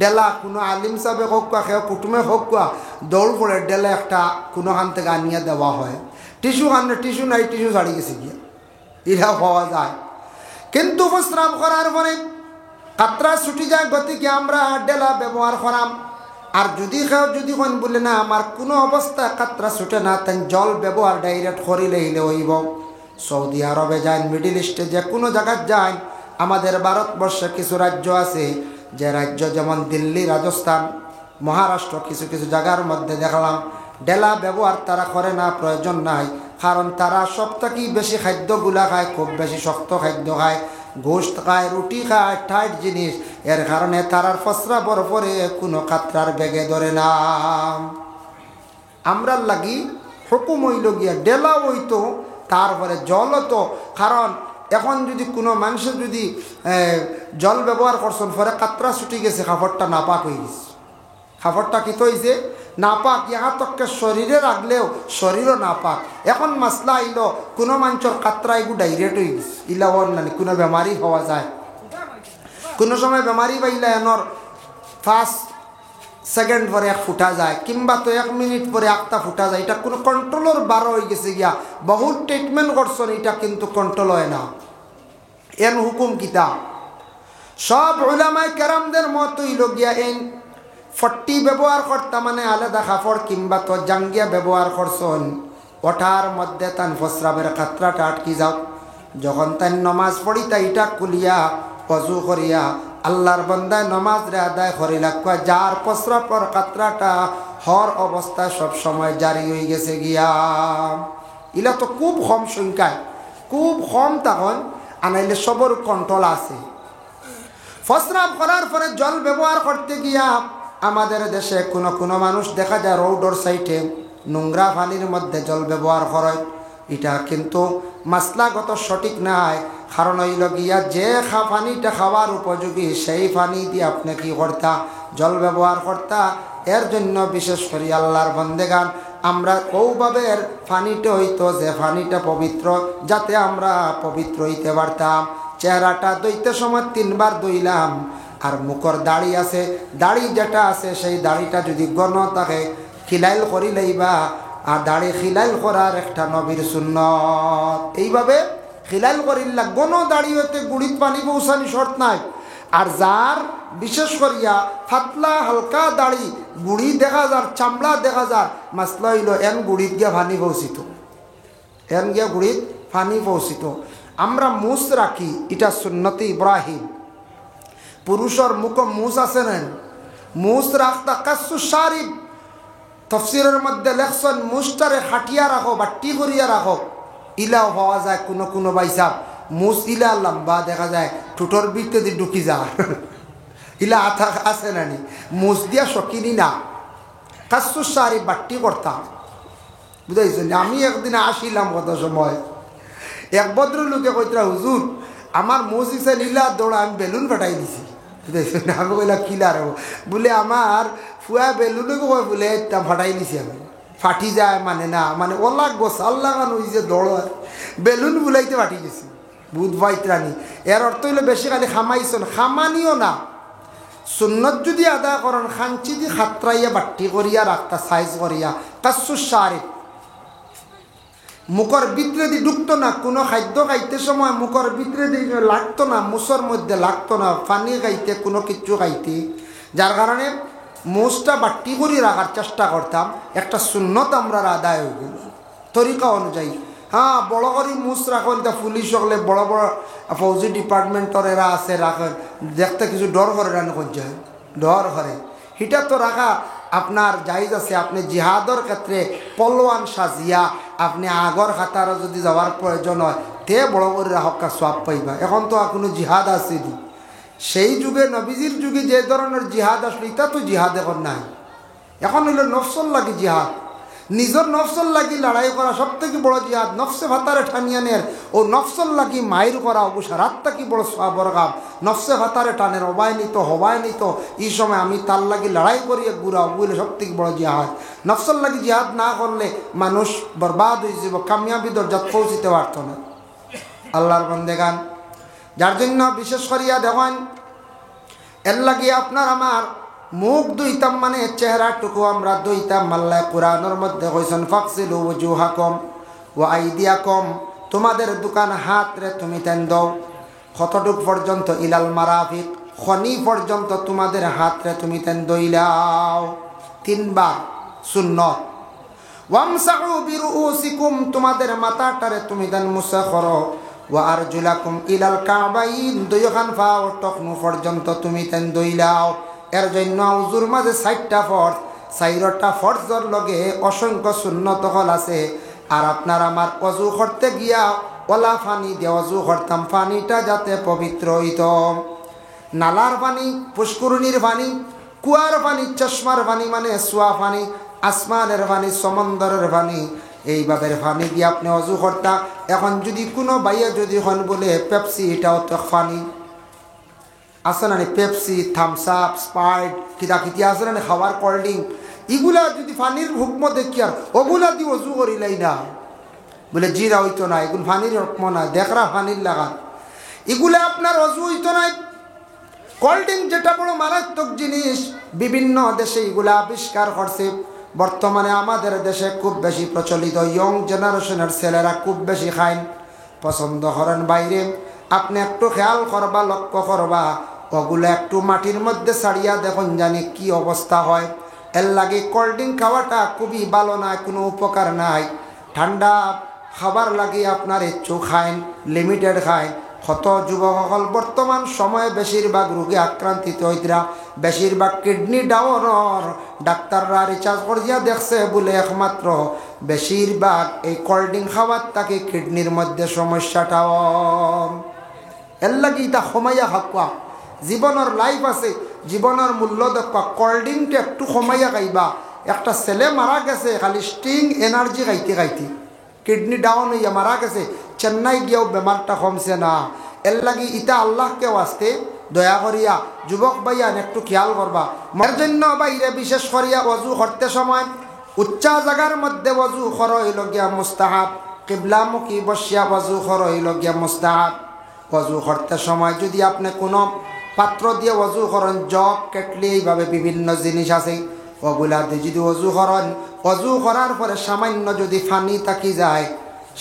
ডেলা কোনো আলিম সাহেব হোক কেউ কুটুমে হোক, দৌড় পড়ে ডেলা একটা কোনোখান থেকে আনিয়ে দেওয়া হয়। টিস্যু খানে টিস্যু নাই, টিস্যু ছাড়ি গেছে গিয়া, এরা পাওয়া যায়। কিন্তু প্রস্রাব করার পরে কাতরা ছুটি যায়, গতিকে আমরা ডেলা ব্যবহার করাম। আর যদি কেউ যদি কোন বলে না আমার কোনো অবস্থায় কাতরা ছুটে না, তেন জল ব্যবহার ডাইরেক্ট করিলে হইলে হইব। সৌদি আরবে যান, মিডিল ইস্টে যে কোনো জায়গায় যান, আমাদের ভারতবর্ষে কিছু রাজ্য আছে, যে রাজ্য যেমন দিল্লি, রাজস্থান, মহারাষ্ট্র, কিছু কিছু জায়গার মধ্যে দেখলাম ডেলা ব্যবহার তারা করে না, প্রয়োজন নাই। কারণ তারা সব থেকে বেশি খাদ্যগুলা খায়, খুব বেশি শক্ত খাদ্য খায়, গোস্ত খায়, রুটি খায়, টাইট জিনিস। এর কারণে তারার প্রস্রাবর পরে কোনো কাতরার বেগে ধরে না। আমরার লাগি হুকুম হইল গিয়া ডেলা হইতো, তারপরে জল হতো। কারণ এখন যদি কোনো মানুষের যদি জল ব্যবহার করছেন, পরে কাতরা ছুটি গেছে, কাপড়টা নাপাক হয়ে গেছে, কাপড়টা কি হয়েছে নাপাক, ইহা তককে শরীরে রাখলেও শরীরও নাপাক। এখন মাসলা আইল কোনো মানুষের কাতরা এগু ডাইরেক্ট হয়ে গেছে, ইলা ওর নানি কোনো বেমারি হওয়া যায়। কোনো সময় বেমারি পাইলে এনর ফার্স্ট সেকেন্ড পরে এক ফুটা যায়, কিংবা তো 1 মিনিট পরে একটা ফুটা যায়। এটা কোনো কন্ট্রোলের বারো হয়ে গেছে গিয়া, বহুত ট্রিটমেন্ট করছেন, এটা কিন্তু কন্ট্রোল হয় না। এর হুকুম কিতা? সব উলামায়ে কেরামদের মত হইল গিয়া এই 40 ব্যবহার করতা মানে আলাদা কাপড় কিংবা তো জাঙ্গিয়া ব্যবহার করছেন, ওঠার মধ্যে তান ফসরাবের খাতরাটা আটকি যাও। যখন তাই নমাজ পড়ি তাই এটা কুলিয়া অজু করিয়া আল্লাহর বান্দায় নমাজ রে আদায় করি লাগবা, যার প্রস্রাবর কাতরাটা হর অবস্থায় সব সময় জারি হয়ে গেছে গিয়া। ইলা তো খুব কম সংখ্যায়, খুব কম, তখন আনাইলে সবর কন্ট্রোল আছে। প্রস্রাব করার পরে জল ব্যবহার করতে গিয়া আমাদের দেশে কোনো মানুষ দেখা যায় রোডর সাইডে নোংরা পানির মধ্যে জল ব্যবহার করে। এটা কিন্তু মাসলাগত সঠিক নাই। কারণ হইল গিয়া যে পানিটা খাওয়ার উপযোগী সেই পানি দিয়ে আপনি কি করতা? জল ব্যবহার করতা। এর জন্য বিশেষ করে আল্লাহর বন্দেগান আমরা ওভাবের পানিটা হইতো যে পানিটা পবিত্র, যাতে আমরা পবিত্র হইতে পারতাম। চেহারাটা ধুইতে সময় 3 বার ধুইলাম। আর মুখর দাড়ি আছে, দাড়ি যেটা আছে সেই দাড়িটা যদি গণ থাকে খিলাইল করি লইবা। আর দাড়ি খিলাইল করার একটা নবীর সুন্নত। এইভাবে খিলাইল করিল্লা, গণ দাড়ি হইতে গুড়িত পানি পৌঁছানি শর্ত নাই। আর যার বিশেষ করিয়া ফাতলা হালকা দাড়ি, গুড়ি দেখা যার, চামড়া দেখা যার, মাসলা হইল এন গুড়িত গিয়া পানি পৌঁছিত, এন গিয়া গুড়িত পানি পৌঁছিত। আমরা মুস রাখি, এটা সুন্নতে ইব্রাহিম। পুরুষের মুখ মুস আছে না, মুস রাখতা কাসু শারিব। তফসিরের মধ্যে লেখছেন মুসটারে খাটিয়া রাখো, বাট্টি করিয়া রাখো। ইলাও হওয়া যায় কোনো বাইসাব মুস ইলা লম্বা দেখা যায় ঠুটোর ভিতরে দিয়ে ঢুকি যায়। ইলা আথা আছে নানি, মুস দিয়া শকিনি না, কাসু শারিব বাট্টি করতাম, বুঝাইছেন। আমি একদিন আসিলাম কত সময়, এক ভদ্রলোকে কইতরা, হুজুর আমার মুস ইসে নীলা দৌড়া আমি বেলুন ফাটাই দিছি, বুঝাইছেন। আমি কইলাম কিলা রে? বলে আমার ফুয়া বেলুনকে কয় বলে এটা ফাটাই দিছি আমি। ফাটি যায় মানে না, মানে ওলা গোসাল লাগানো হয়েছে দৌড়, বেলুন বুলাইতে ফাটি গেছি, বুধ ভাইত্রানি। এর অর্থ হইলে বেশি খালি খামাইছেন, খামানিও না। সুন্নত যদি আদায় করেন খাঞ্চি দি খাতরাইয়া বাট্টি করিয়া রাখতা, সাইজ করিয়া। কাসু শারিব, মুখর ভিতরে দিয়ে ঢুকতো না। কোনো খাদ্য খাইতে সময় মুখর ভিতরে দিয়ে লাগতো না, মুসর মধ্যে লাগতো না, পানি খাইতে কোনো কিছু খাইতে। যার কারণে মুসটা বাট্টি করে রাখার চেষ্টা করতাম। একটা সুন্নত আমরা আদায় হয়ে গেল তরিকা অনুযায়ী। হ্যাঁ, বড় করে মুস রাখেন, তা পুলিশ হলে বড় বড় ফৌজি ডিপার্টমেন্টর এরা আছে রাখেন, দেখতে কিছু ডর করে রান করছে, ডর করে। হিটা তো রাখা আপনার জায়েজ আছে। আপনি জিহাদর ক্ষেত্রে পলোয়ান সাজিয়া আপনি আগর খাতারও যদি যাওয়ার প্রয়োজন হয় তে বড় করে রাখা সওয়াব পাইবা। এখন তো কোনো জিহাদ আছে নি, সেই যুগে নবীজির যুগে যে ধরনের জিহাদ আসলো এটা তো জিহাদ এখন নাই। এখন হইল নফসল লাগি জিহাদ, নিজের নফসল লাগি লড়াই করা সব থেকে বড় জিহাদ। নফসে ভাতারে ঠানিয়ানের ও নফসল লাগি মায়ের করা অবসর রাতটা কি বড় সওয়াবের কাম। নফসে ভাতারে টানের হবাই নিত, হবাই নিত, এই সময় আমি তার লাগি লড়াই করিয়ে ঘুরাও, বুঝলে সব থেকে বড় জিহাদ। নফসল লাগি জিহাদ না করলে মানুষ বরবাদ হয়ে যাব, কামিয়াবি দরজাত পৌঁছিতে পারত না। আল্লাহর বন্দেগান, যার জন্য বিশেষ করিয়া দেখেন এর লাগিয়ে আপনার আমার মুখ দুইতাম মানে চেহারাটুকু আমরা দুইতাম। আল্লাহ কুরআনের মধ্যে কইছেন ফাকসিলু ওয়াজুহাকুম ওয়া আইদিয়াকুম, তোমাদের দোকান হাত রে তুমি তেন দাও কতটুক পর্যন্ত, ইলাল মারাফিক, খনি পর্যন্ত তোমাদের হাত রে তুমি তেন দইলাও 3 বার সুন্নত। ওয়ামসাহু বিরুউসিকুম, তোমাদের মাথাটারে তুমি তেন মুসা করো। ওয়া আরজুলাকুম ইলাল কাবাইন, দুইখান পা টকনু পর্যন্ত তুমি তেন দইলাও। এর জন্য উজুর মাঝে 4টা ফরজ, 4টা ফরজর লগে অসংখ্য সুন্নত হল আছে। আর আপনার আমার অজু করতে গিয়া ওলা পানি দিয়ে অজু করতাম, পানিটা যাতে পবিত্র হইত। নালার পানি, পুষ্করণীর পানি, কুয়ার পানি, চশমার পানি মানে সোয়া পানি, আসমানের পানি, সমন্দরের পানি, এইভাবে পানি দিয়ে আপনি অজু করতাম। এখন যদি কোনো বাইয়ে যদি হন বলে পেপসি, এটাও তো পানি আছে না, পেপসি, থামস আপ, স্প্রাইট, কিতা কিতি আছে না খাবার, কোল্ড ড্রিঙ্ক, এগুলা যদি পানির হুকম দেখি আর ওগুলা দিয়ে অজু করিলাই না বলে জিরা হইতো না, এগুলো পানির হুকম না, দেখরা পানির লাগান, এগুলা আপনার অজু হইতো না। কোল্ড ড্রিঙ্ক যেটা বড় মারাত্মক জিনিস, বিভিন্ন দেশে এগুলা আবিষ্কার করছে। বর্তমানে আমাদের দেশে খুব বেশি প্রচলিত, ইয়ং জেনারেশনের ছেলেরা খুব বেশি খায়, পছন্দ করেন। বাইরে আপনি একটু খেয়াল করবা, লক্ষ্য করবা, ওগুলো একটু মাটির মধ্যে ছাড়িয়া দেখুন জানি কি অবস্থা হয়। এর লাগে কোল্ড ড্রিঙ্ক খাওয়াটা খুবই ভালো নয়, কোনো উপকার নাই। ঠান্ডা খাবার লাগে আপনার ইচ্ছু খাইন, লিমিটেড খাইন। কত যুবকসকল বর্তমান সময়ে বেশিরভাগ রোগে আক্রান্তিত হইতরা, বেশিরভাগ কিডনি ডাউনর ডাক্তাররা রিচার্জ করিয়া দেখছে বলে একমাত্র বেশিরভাগ এই কোল্ড ড্রিঙ্ক খাবার তাকে কিডনির মধ্যে সমস্যাটাও। এর লাগে এটা কমাইয়া খাওয়া, জীবনের লাইফ আছে, জীবনের মূল্য দেখা। কোল্ড ড্রিঙ্কটা একটু কমাইয়া খাইবা। একটা ছেলে মারা গেছে খালি স্টিং এনার্জি খাইতে খাইতে, কিডনি ডাউন হইয়া মারা গেছে, চেন্নাই গিয়েও বেমারটা কমছে না। এর লাগি ইটা আল্লাহকে আসতে দয়া করিয়া যুবক ভাইয়ান একটু খেয়াল করবা। এর জন্য বাইরে বিশেষ করিয়া অজু করতে সময় উচ্চা জায়গার মধ্যে অজু কর হইল গিয়া মুস্তাহাব, কিবলামুখী বসিয়া অজু কর হইল গিয়া মুস্তাহাব। অজু করতে সময় যদি আপনি কোনো পাত্র দিয়ে অজু করেন, জগ, কেটলি, এইভাবে বিভিন্ন জিনিস আছে, ওগুলা দিয়ে যদি অজু করেন, অজু করার পরে সামান্য যদি পানি থাকি যায়,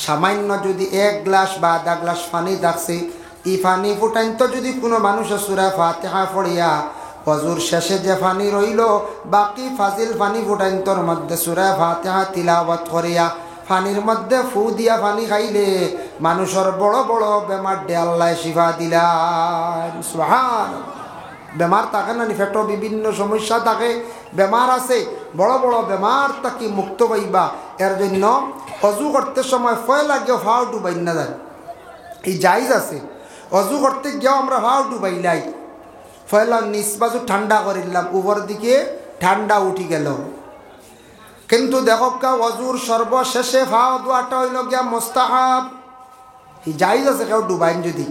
সামান্য যদি 1 গ্লাস বা আধা গ্লাস পানি থাকছে, এই পানি ফুটাইন তো যদি কোনো মানুষের সূরা ফাতিহা পড়িয়া অজুর শেষে যে পানি রইল, বাকি ফাজিল পানি ফুটাইন তোর মধ্যে সূরা ফাতিহা তিলাওয়াত করিয়া পানির মধ্যে ফু দিয়া পানি খাইলে মানুষের বড় বড় বেমার দে আল্লাহ শিফা দিলাম। সুবহানাল্লাহ। বেমার থাকে না, পেটও বিভিন্ন সমস্যা থাকে, বেমার আছে, বড় বড় বেমার তাকে মুক্ত পাইবা। এর জন্য অজু করতে সময় ফয়লা গিয়ে ভাও ডুবাই না যায়, এই জায়জ আছে। অজু করতে গিয়েও আমরা ভাও ডুবাইলাই, ফয়লা নিচ বাজু ঠান্ডা করিলাম, উপর দিকে ঠান্ডা উঠি গেল। কিন্তু দেখো অজুর সর্বশেষে ভাও দোয়াটা হইল গিয়া মুস্তাহাব, এই জায়জ আছে, কেউ ডুবাইন যদি।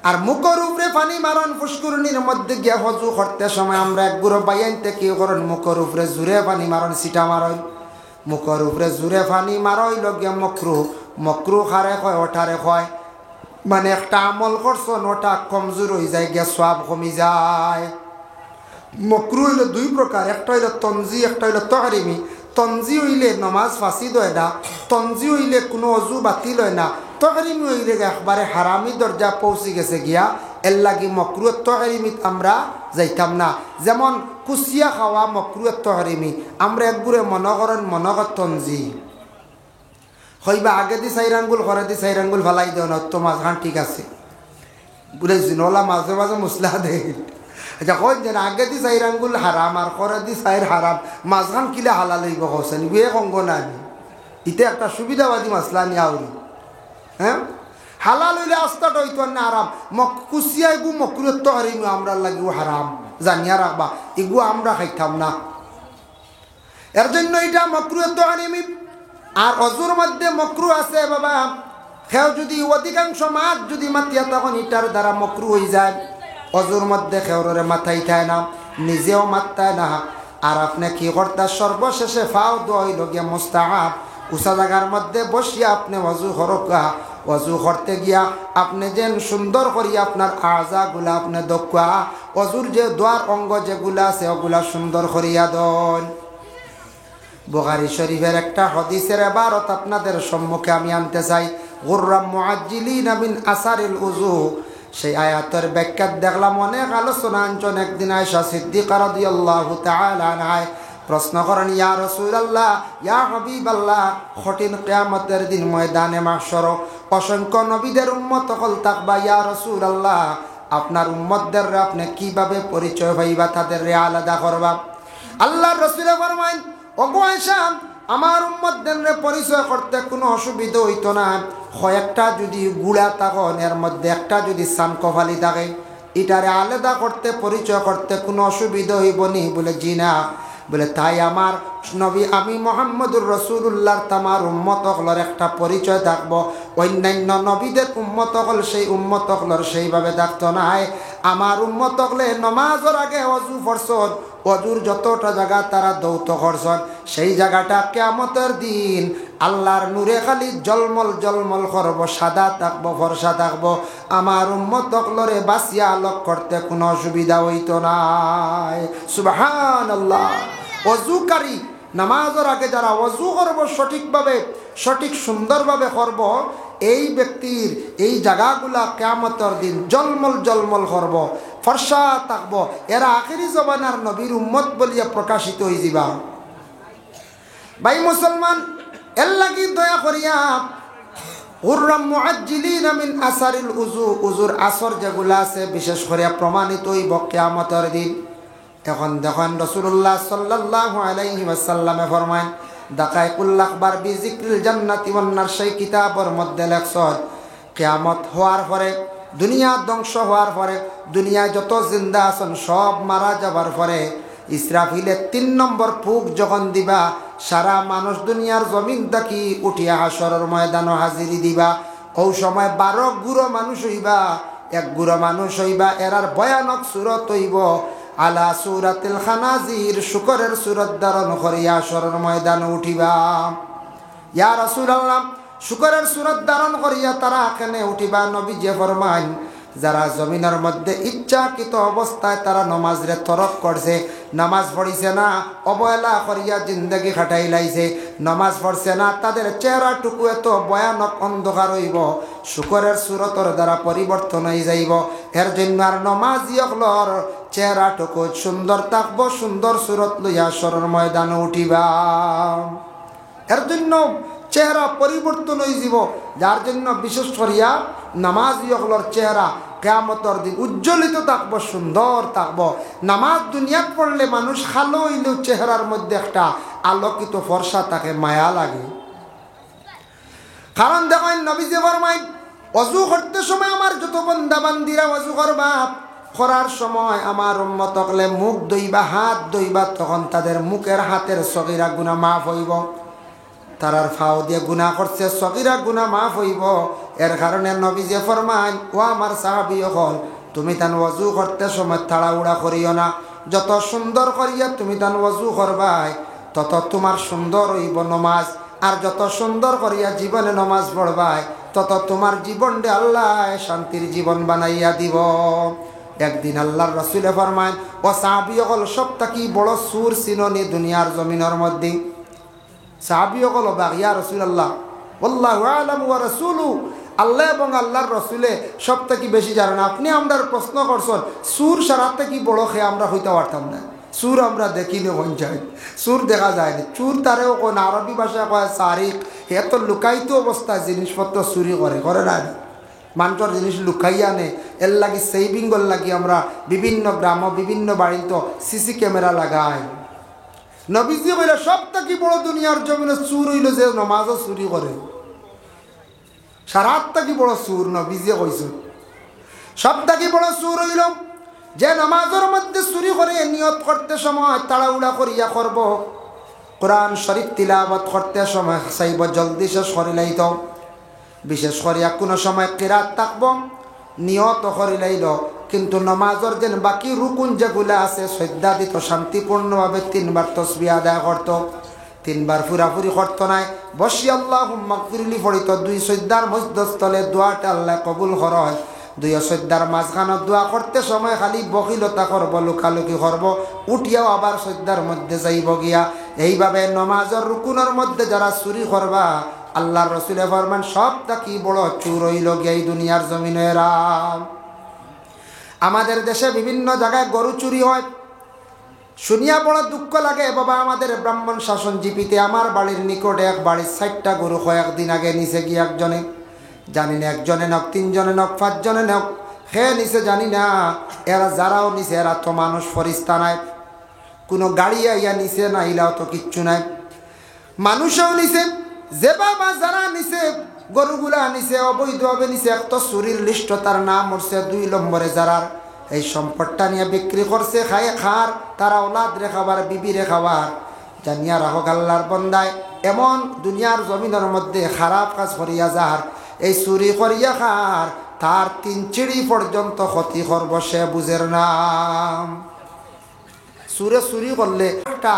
আর মুখের উপরে পানি মারন, ফুসকুরনির মধ্যে গিয়া অজু করতে সময় আমরা এক গুঁড়ো বাইনতে কি করেন, মুখের উপরে জুড়ে পানি মারন, সিটা মারন, মুখের উপরে জুড়ে পানি মারইল গিয়া মকরু। মকরু খারে কয়, ওঠারে কয়, মানে একটা আমল করছেন ওটা কমজোর হয়ে যায়, গিয়া সওয়াব কমি যায়। মকরু হইল 2 প্রকার, একটা হইল তনজি, একটা হইল তাহরিমি। তনজি হইলে নমাজ ফাঁসিদ হয় না, তনজি হইলে কোনো অজু বাতিল হয় না, তাহরিমি হইলে একবারে হারামি দরজা পৌঁছে গেছে গিয়া। এর লাগি মকরু তাহরিমিত আমরা যাইতাম না। যেমন কুচিয়া খাওয়া মকরু তাহরিমি, আমরা একগুড়ে মনে করেন মনগত তনজি হইবা, আগে দি 4 আঙ্গুল ঘরে দি 4 আঙ্গুল ফেলাই দেও না, তো মাঝখান ঠিক আছে বুঝেছি, নলা মাঝে মাঝে মুসলা দেয়। আচ্ছা কই যেন আগে দি 4 আঙ্গুল হারাম আর করে দি 4 হারাম, মাঝখান কিলে হালাল হইব কছেন, বুয়ে কঙ্গ না আমি ইতে একটা সুবিধাবাদী মাসলা নিয়ে আউরি। হ্যাঁ, হালাল হইলে আস্তাটা হইতো না হারাম। কুচিয়া এগু মকরুত তো হারিম, আমরা লাগিও হারাম জানিয়া রাখবা, এগু আমরা খাইতাম না। এর জন্য এটা মকরুত তো হারিমি। আর অজুর মধ্যে মকরু আছে বাবা, খেও যদি অধিকাংশ মাছ যদি মাতিয়া তখন ইটার দ্বারা মকরু হয়ে যায়। অজুর মধ্যে খেওরে মাথায় খায় না, নিজেও মাত্তায় না। আর আপনি কি করতে, সর্বশেষে ফাও দোয়া হইল গিয়া মুস্তাহাব। উঁচা জায়গার মধ্যে বসিয়া আপনি অজু হরকা, অজু করতে গিয়া আপনি যেন সুন্দর করিয়া আপনার আজাগুলা আপনি দক্ষা, অজুর যে দোয়ার অঙ্গ যেগুলা আছে ওগুলা সুন্দর করিয়া দন। বুখারী শরীফের একটা হাদিসের ইবারত আপনাদের সম্মুখে আমি আনতে চাই, গুররাম মুআজ্জিলিনা মিন আসারিল উযু। সেই আয়াতের ব্যাখ্যা দেখলাম অনেক আলোচনা আঞ্চন। একদিন আয়েশা সিদ্দিকা রাদিয়াল্লাহু তাআলা আনহা প্রশ্ন করেন, ইয়া রাসূলুল্লাহ, ইয়া হাবিবাল্লাহ, কঠিন কিয়ামতের দিন ময়দানে মাহশর অসংখ্য নবীদের উম্মত হল থাকবা, ইয়া রাসূলুল্লাহ, আপনার উম্মতদের আপনি কিভাবে পরিচয় পাইবা, তাদের আলাদা করবা? আল্লাহর রাসূল ফরমায়, ওগো আয়েশা, আমার উম্মতদের পরিচয় করতে কোনো অসুবিধা হইতো না। কয়েকটা যদি গুড়া তখন এর মধ্যে একটা যদি সানকফালি থাকে, এটারে আলাদা করতে পরিচয় করতে কোনো অসুবিধা হইব নি? বলে জি না। বলে তাই আমার নবী আমি মুহাম্মদুর রাসূলুল্লাহর তামার উম্মত হলর একটা পরিচয় থাকবো, অন্যান্য নবীদের উম্মত হল সেই উম্মত হলর সেইভাবে থাকতো না। আমার উম্মত হলে নমাজের আগে অজু ফরসন, অজুর যতটা জায়গা তারা দৌত করছেন, সেই জায়গাটা কিয়ামতের দিন আল্লাহর নূরে খালি জলমল জলমল করব, সাদা থাকবো, ফর্সা থাকবো। আমার উম্মত অকলরে বাঁচিয়া আলোক করতে কোনো অসুবিধা হইতো নাই। সুবহানাল্লাহ। ওযুকারী নামাজের আগে যারা ওযু করব সঠিকভাবে, সঠিক সুন্দরভাবে করব, এই ব্যক্তির এই জায়গাগুলা কিয়ামতের দিন জলমল জলমল করব, ফর্সা থাকবো। এরা আখিরি জমানার নবীর উম্মত বলিয়া প্রকাশিত হয়ে যাবা। ভাই মুসলমান, এর লাগি দয়া করিয়া গুররাম মুআজ্জিলিনা মিন আসারিল উযু, উযুর আসর যেগুলা আছে বিশেষ করে প্রমাণিত হইব কিয়ামতের দিন। এখন দেখেন রাসূলুল্লাহ সাল্লাল্লাহু আলাইহি ওয়াসাল্লামে ফরমায়, দাকাইকুল আখবার বিজিক্রিল জান্নাতি ওয়ান নার, সেই কিতাবের মধ্যে লেখছেন কিয়ামত হওয়ার পরে, দুনিয়া ধ্বংস হওয়ার পরে, দুনিয়ায় যত জিন্দা আছেন সব মারা যাবার পরে ইসরাফিলে 3 নম্বর ফুক যখন দিবা, সারা মানুষ দুনিয়ার জমিন থাকি উঠিয়া হাসরের ময়দানে হাজিরি দিবা। ও সময় 12 গুরো মানুষ হইবা, 1 গুরো মানুষ হইবা, এরার ভয়ানক সুরত হইব আলা সুরাতিল খানাজির, শুকরের সুরত ধারণ করিয়া হাসরের ময়দানে উঠিবা। ইয়া রাসূলুল্লাহ, শুকরের সুরত ধারণ করিয়া তারা কেনে উঠিবা? নবী যে ফরমান, যারা জমিনের মধ্যে ইচ্ছাকৃত অবস্থায় তারা নমাজরে তরক করছে, নামাজ পড়িছে না, অবহেলা করিয়া জিন্দগি খাটাই লাইছে, নামাজ পড়ছে না, তাদের চেহারাটুকু এত ভয়ানক অন্ধকার হইব, শুকরের সুরতর দ্বারা পরিবর্তন হয়ে যাইব। এর জন্য আর নমাজিয়কলর চেহারাটুকু সুন্দর থাকবো, সুন্দর সুরত লইয়া হাসরের ময়দানে উঠিবা। এর জন্য চেহারা পরিবর্তন হয়ে যাব, যার জন্য বিশেষ করিয়া নামাজিয়কলর চেহারা কিয়ামতের দিন উজ্জ্বলিত থাকবো, সুন্দর থাকবো। নামাজ দুনিয়াত পড়লে মানুষ খালো হইলেও চেহারার মধ্যে একটা আলোকিত ফর্সা থাকে, মায়া লাগে। কারণ দেখেন নবীজি ফরমায়, ওযু করতে সময় আমার যত বান্দা বান্দিরা ওযু করবা, করার সময় আমার উম্মত হলে মুখ ধুইবা, হাত ধুইবা, তখন তাদের মুখের হাতের সগীরা গুনাহ মাফ হইব। তারার ফাও দিয়ে গুনাহ করছে, সগীরা গুনাহ মাফ হইব। এর কারণে নবীজি ফরমান, ও আমার সাহাবী হল, তুমি তান ওযু করতে সময় তাড়াহুড়া করিও না। যত সুন্দর করিয়া তুমি তান ওযু করবাই, তত তোমার সুন্দর হইব নমাজ। আর যত সুন্দর করিয়া জীবনে নমাজ পড়বাই, তত তোমার জীবনটা আল্লাহ শান্তির জীবন বানাইয়া দিব। একদিন আল্লাহর রাসূলে ফরমান, ও সাহাবী হল, সবথেকে বড় সুর চিননি দুনিয়ার জমিনের মধ্যে। সাহাবী হল, ইয়া রাসূলুল্লাহ, আল্লাহু আ'লামু ওয়া রাসূলুহু, আল্লাহ এবং আল্লাহর রসুলে সব থেকে বেশি জানেন। আপনি আমরা প্রশ্ন করছেন, সুর সারার থেকে বড় খেয়ে আমরা হইতে পারতাম না। সুর আমরা দেখিনি, কোন যায় সুর দেখা যায়নি। চুর তারেও কোন আরবি ভাষা কয় সারিক, হে তো লুকাইত অবস্থায় জিনিসপত্র চুরি করে না, মানুষের জিনিস লুকাইয়া আনে। এর লাগি সেভিংর লাগি আমরা বিভিন্ন গ্রাম, বিভিন্ন বাড়িতে সিসি ক্যামেরা লাগাই। নবীজি বলে, সব থেকে বড় দুনিয়ার জমিনে চুর হইল যে নমাজও চুরি করে। সারাত থেকে বড় সুর নবীজি কইছে, সব থেকে বড় সুর হইল যে নামাজের মধ্যে চুরি করে নিয়ত করতে সময় তাড়াহুড়া করিয়া করব, কোরআন শরীফ তিলাওয়াত করতে সময় চাইব জলদি শেষ করিলাইত। বিশেষ করিয়া কোনো সময় কিরাত থাকব, নিয়ত করিলাইল, কিন্তু নমাজের যেন বাকি রুকুন যেগুলো আছে শ্রদ্ধা দিত, শান্তিপূর্ণভাবে 3 বার তাসবিহ আদায় করত, 3 বার ফুরাফুরি করতো নাই, বসি আল্লাহুম্মা গফিরলি পড়িত। 2 সজ্জার মধ্যস্থলে দোয়াটা আল্লাহ কবুল হয়। 2 সজ্জার মাঝখানে দোয়া করতে সময় খালি বকিলতা করব, লুকালুকি করব, উঠিয়াও আবার সজ্জার মধ্যে যাইব গিয়া। এইভাবে নমাজের রুকুনের মধ্যে যারা চুরি করবা, আল্লাহর রাসূলে ফরমান, সব থেকে বড় চুর হইল গিয়া এই দুনিয়ার জমিনেরা। আমাদের দেশে বিভিন্ন জায়গায় গরু চুরি হয়, শুনিয়া বড় দুঃখ লাগে বাবা। আমাদের ব্রাহ্মণ শাসন জিপিতে আমার বাড়ির নিকটে এক বাড়ির 60টা গরু কয়েকদিন আগে নিচে গিয়ে একজনে, জানি না একজনে নক, 3 জনে নক, 5 জনে নক, খেয়ে নিচে জানি না। এরা যারাও নিচে, এরা তো মানুষ ফরিস্তা নাই, কোনো গাড়ি আইয়া নিচে না, ইলাও তো কিচ্ছু নাই, মানুষও নিচে। যে বাবা যারা নিচে গরুগুলা নিচে অবৈধভাবে নিচে, এক তো চুরির লিস্ট তার নাম উঠছে, 2 নম্বরে যারার এই সম্পদটা নিয়ে বিক্রি করছে, খায় খার, তারা ওলাদ রেখাবার, বিবি রেখাবার। জানিয়া রাখো আল্লাহর বন্দায়, এমন দুনিয়ার জমিনের মধ্যে খারাপ কাজ করিয়া যার, এই চুরি করিয়া খার, তার 3 চিড়ি পর্যন্ত ক্ষতি করব, সে বুঝের নাম। চুরি করলে একটা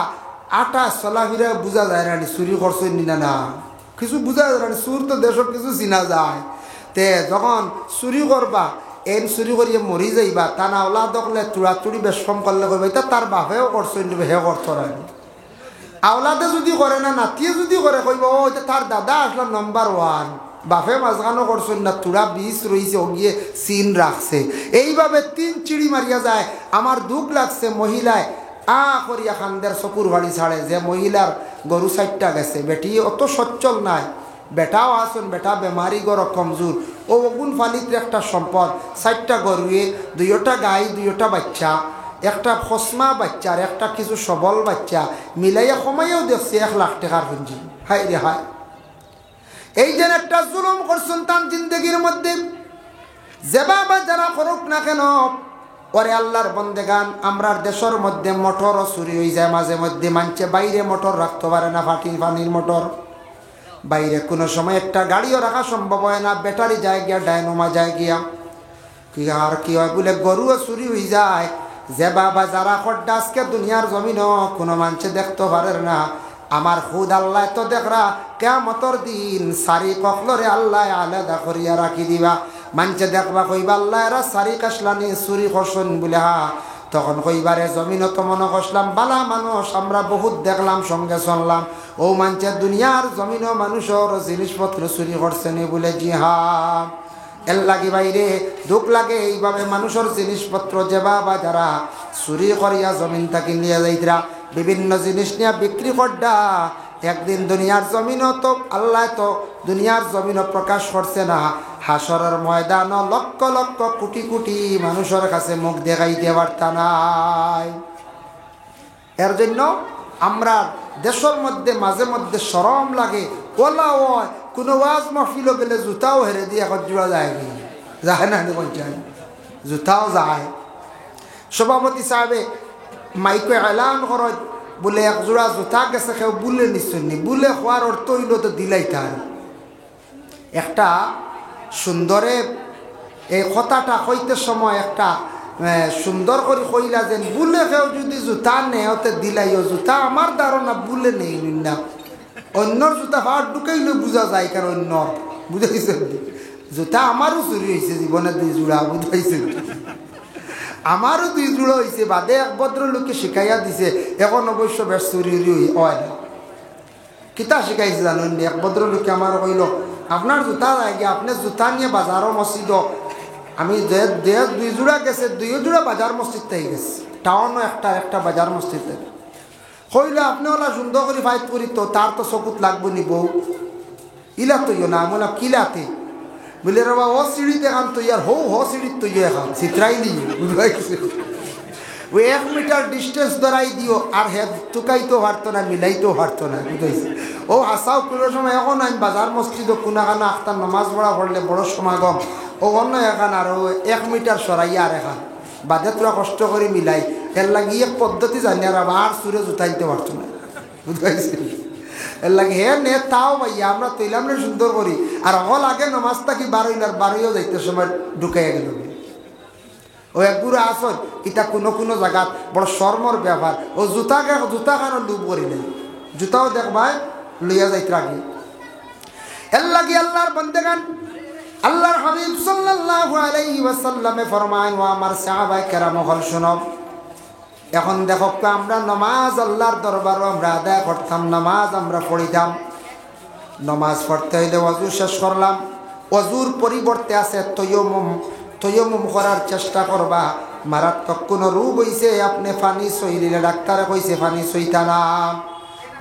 আটা চলাফিরা বোঝা যায় না চুরি করছো না না কিছু বোঝা যায় না চুর তো দেশত কিছু চিনা যায় তে যখন চুরি করবা এন চুরি করিয়ে মরি যাইবা তা না ওলা দখলে চুড়াচুড়ি বেশম করলে করবা এটা তার বাপেও করছো হে করতো না আওলাদে যদি করে না নাতিয়ে যদি করে কইব ও এটা তার দাদা আসলো নাম্বার 1 বাপে মাঝখানো করছেন না তুরা 20 রইছে ও গিয়ে সিন রাখছে এইভাবে 3 চিড়ি মারিয়া যায় আমার দুঃখ লাগছে মহিলায় করিয়া খান্দের চকুর বাড়ি ছাড়ে যে মহিলার গরু 4টা গেছে বেটি অত সচ্ছল নাই বেটাও আসুন বেটা বেমারি গড় কমজোর ও অগুন ফালিতে একটা সম্পদ 4টা গরুয়ে 2টা গাই 2টা বাচ্চা একটা ফসমা বাচ্চার একটা কিছু সবল বাচ্চা মিলাইয়া কমাইয়াও দেখছে 1 লাখ টাকার পুঁজি হাই রে হাই এই যে একটা জুলুম করছেন তার জিন্দগির মধ্যে যে বাবা যারা করুক না কেন ওরে আল্লাহর বন্দেগান আমরার দেশের মধ্যে মোটর চুরি হয়ে যায় মাঝে মধ্যে মানছে বাইরে মোটর রাখতে পারে না পানির মোটর বাইরে কোনো সময় একটা গাড়িও রাখা সম্ভব হয় না ব্যাটারি যায় গিয়া ডায়নোমা যায় গিয়া কি আর কি হয় বলে গরুও চুরি হয়ে যায় যে বাবা যারা খড্ডা আজকে দুনিয়ার জমিনও কোনো মানুষে দেখতে পারে না আমার খুদ আল্লাহ তো দেখরা কিয়ামতের দিন সারি কখলরে আল্লাহ আলাদা করিয়া রাখি দিবা মানুষে দেখবা কইবা আল্লাহ এরা সারি কাশলানি চুরি করছেন বলে তখন কইবারে জমিনও তো মনে করলাম বালা মানুষ আমরা বহুত দেখলাম সঙ্গে শুনলাম ও মানুষে দুনিয়ার জমিনও মানুষের জিনিসপত্র চুরি করছেন বলে জি এর লাগে বাইরে দুঃখ লাগে এইভাবে মানুষের জিনিসপত্র যে বাবা যারা চুরি করিয়া জমিন থাকি নিয়ে যাইতরা বিভিন্ন জিনিস নিয়ে বিক্রি করডা একদিন দুনিয়ার জমিনও তো আল্লাহ তো দুনিয়ার জমিনও প্রকাশ করছে না হাসরের ময়দানও লক্ষ লক্ষ কোটি কোটি মানুষের কাছে মুখ দেখাইতে পারতা নাই এর জন্য আমরা দেশের মধ্যে মাঝে মধ্যে শরম লাগে ওলা হয় কোনো ওয়াজ মাহফিল গেলে জুতাও হেরে দিয়ে এখন জোড়া যায় যায় না পঞ্চায়েত জুতাও যায় সভাপতি সাহেবে মাইকে এলান করত বলে এক জোড়া জুতা গেছে কেউ বুলে নিশ্চয় নি বুলে হওয়ার অর্থ হইল তো দিলাই তার একটা সুন্দরে এই কথাটা হইতে সময় একটা সুন্দর করে কইলা যে বুলে কেউ যদি জুতা নেই ওতে দিলাইও জুতা আমার ধারণা বুলে নেই না অন্যর জুতা হাট ঢুকাইলে বোঝা যায় কারণ অন্য বুঝাইছে জুতা আমারও চুরি হয়েছে জীবনে 2 জোড়া বুঝাইছে আমারও 2 জোড়া হয়েছে বাদে এক ভদ্রলোককে শিখাইয়া দিছে এখন অবশ্য বেশ চুরি হয় না কিতা শিখাইছে জানেন এক ভদ্রলোককে আমার কইল আপনার জুতা লাগে আপনি জুতা নিয়ে বাজারও মসজিদ আমি যে 2 জোড়া গেছে 2 জোড়া বাজার মসজিদ থেকে গেছে টাউনও একটা বাজার মসজিদ থেকে কইলে আপনি ওলা সুন্দর করে ফাইট করি তো তার তো চকুত লাগবো নি বউ ইলা তৈয় না বলা কিলাতে বলে রে বাবা ও সিঁড়িতে খান তো ইয়ার হো সিঁড়ির তৈয় এখন চিত্রাই দিও বুঝাইছে ওই 1 মিটার ডিস্টেন্স ধরাই দিও আর হে টুকাইতেও পারতো না মিলাইতেও পারতো না বুঝাইছে ও হাসাও কোনো সময় এখন আমি বাজার মসজিদ কোনাখানা আখতার নামাজ পড়া পড়লে বড় সমাগম ও অন্য এখান আরো 1 মিটার সরাইয়া আর এখান বাদে তোরা কষ্ট করে মিলাই এর লাগি এক পদ্ধতি জানি আর আবার সুরে জুতাইতে পারতো না বুঝাইছে এর লাগে হে নে তাও ভাইয়া আমরা তৈলাম রে সুন্দর করি আর হল আগে নামাজটা কি 12 যাইতে সময় ঢুকাইয়া গেল ও একগুলো আসল এটা কোনো জায়গাত বড় শর্মর ব্যাপার ও জুতা খানো লুপ করি নাই জুতাও দেখবাই লইয়া যাইতে আগে এর লাগে আল্লাহর বন্দেগান আল্লাহর হাবিব সাল্লাল্লাহু আলাইহি ওয়াসাল্লামে ফরমায় ও আমার সাহাবায়ে কেরাম হল শুনো এখন দেখো আমরা নামাজ আল্লাহর দরবারে আমরা আদায় করতাম নামাজ আমরা পড়িতাম নামাজ পড়তে হইলে ওযু শেষ করলাম ওযুর পরিবর্তে আছে তয়ম্মুম করার চেষ্টা করবা মারাত্মক কোনো রোগ হইছে আপনি পানি সইলে ডাক্তারে কইছে পানি সইতা না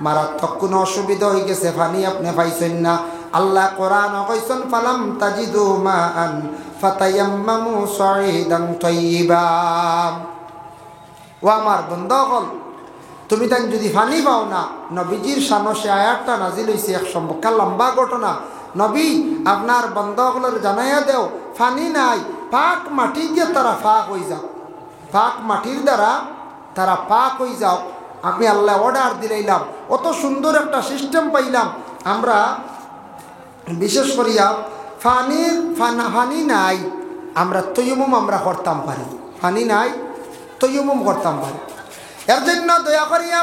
মারাত্মক কোনো অসুবিধা হয়ে গেছে পানি আপনি পাইছেন না আল্লাহ কোরআন কইছেন ফালাম তাজিদু মান ফাতায়াম্মামু সাইদান তাইয়্যিবা ও আমার বন্ধুগণ তুমি তাই যদি পানি পাও না নবীজির শানে আয়াতটা নাজিল হইছে এক সম্পর্কে লম্বা ঘটনা নবী আপনার বন্ধুগুলোর জানাইয়া দেও পানি নাই পাক মাটি দিয়ে তারা পাক হয়ে যাও পাক মাটির দ্বারা তারা পাক হয়ে যাও আমি আল্লাহ অর্ডার দিলাম অত সুন্দর একটা সিস্টেম পাইলাম আমরা বিশেষ করিয়া পানি নাই আমরা তয়ম্মুম আমরা করতাম পারি পানি নাই তয়ম্মুম করতাম পারি এর জন্য দয়া করিয়া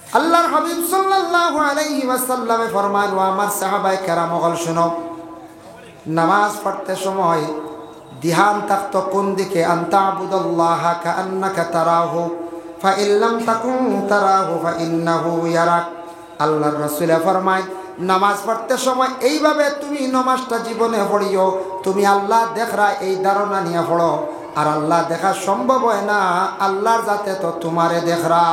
আল্লাহর হাবিব সাল্লাল্লাহু আলাইহি ওয়াসাল্লামে ফরমান, ও আমার সাহাবায়ে কেরাম হল শুনো, নামাজ পড়তে সময় ধ্যান থাকতো কোন দিকে? আনতা আবুদুল্লাহা কাআন্নাকা তারাহু ফা ইল্লাম তাকুন তারাহু ফা ইন্নাহু ইয়ারাক। আল্লাহর রাসূল ফরমায়, নামাজ পড়তে সময় এইভাবে তুমি নামাজটা জীবনে পড়িও, তুমি আল্লাহ দেখরা এই ধারণা নিয়ে পড়ো। আর আল্লাহ দেখা সম্ভব হয় না, আল্লাহর যাতে তো তোমারে দেখরা,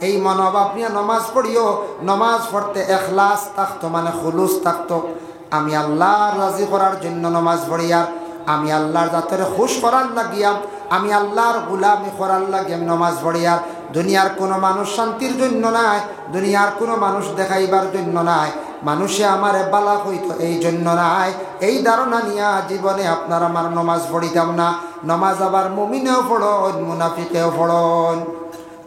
এই মনোভাব নিয়ে নামাজ পড়িও। নামাজ পড়তে ইখলাস থাকতো, মানে খুলুস থাকতো। আমি আল্লাহর রাজি করার জন্য নামাজ পড়ি, আর আমি আল্লাহর জাতের খুশ করার লাগিয়া, আমি আল্লাহর গোলামি করার লাগে আমি নামাজ পড়ি। আর দুনিয়ার কোনো মানুষ শান্তির জন্য নাই, দুনিয়ার কোনো মানুষ দেখাইবার জন্য নাই, মানুষে আমারে বালা হইতো এই জন্য নাই। এই ধারণা নিয়ে জীবনে আপনার আমার নামাজ পড়িতাম না। নামাজ আবার মুমিনেও পড়ন, মুনাফিকেও পড়ন।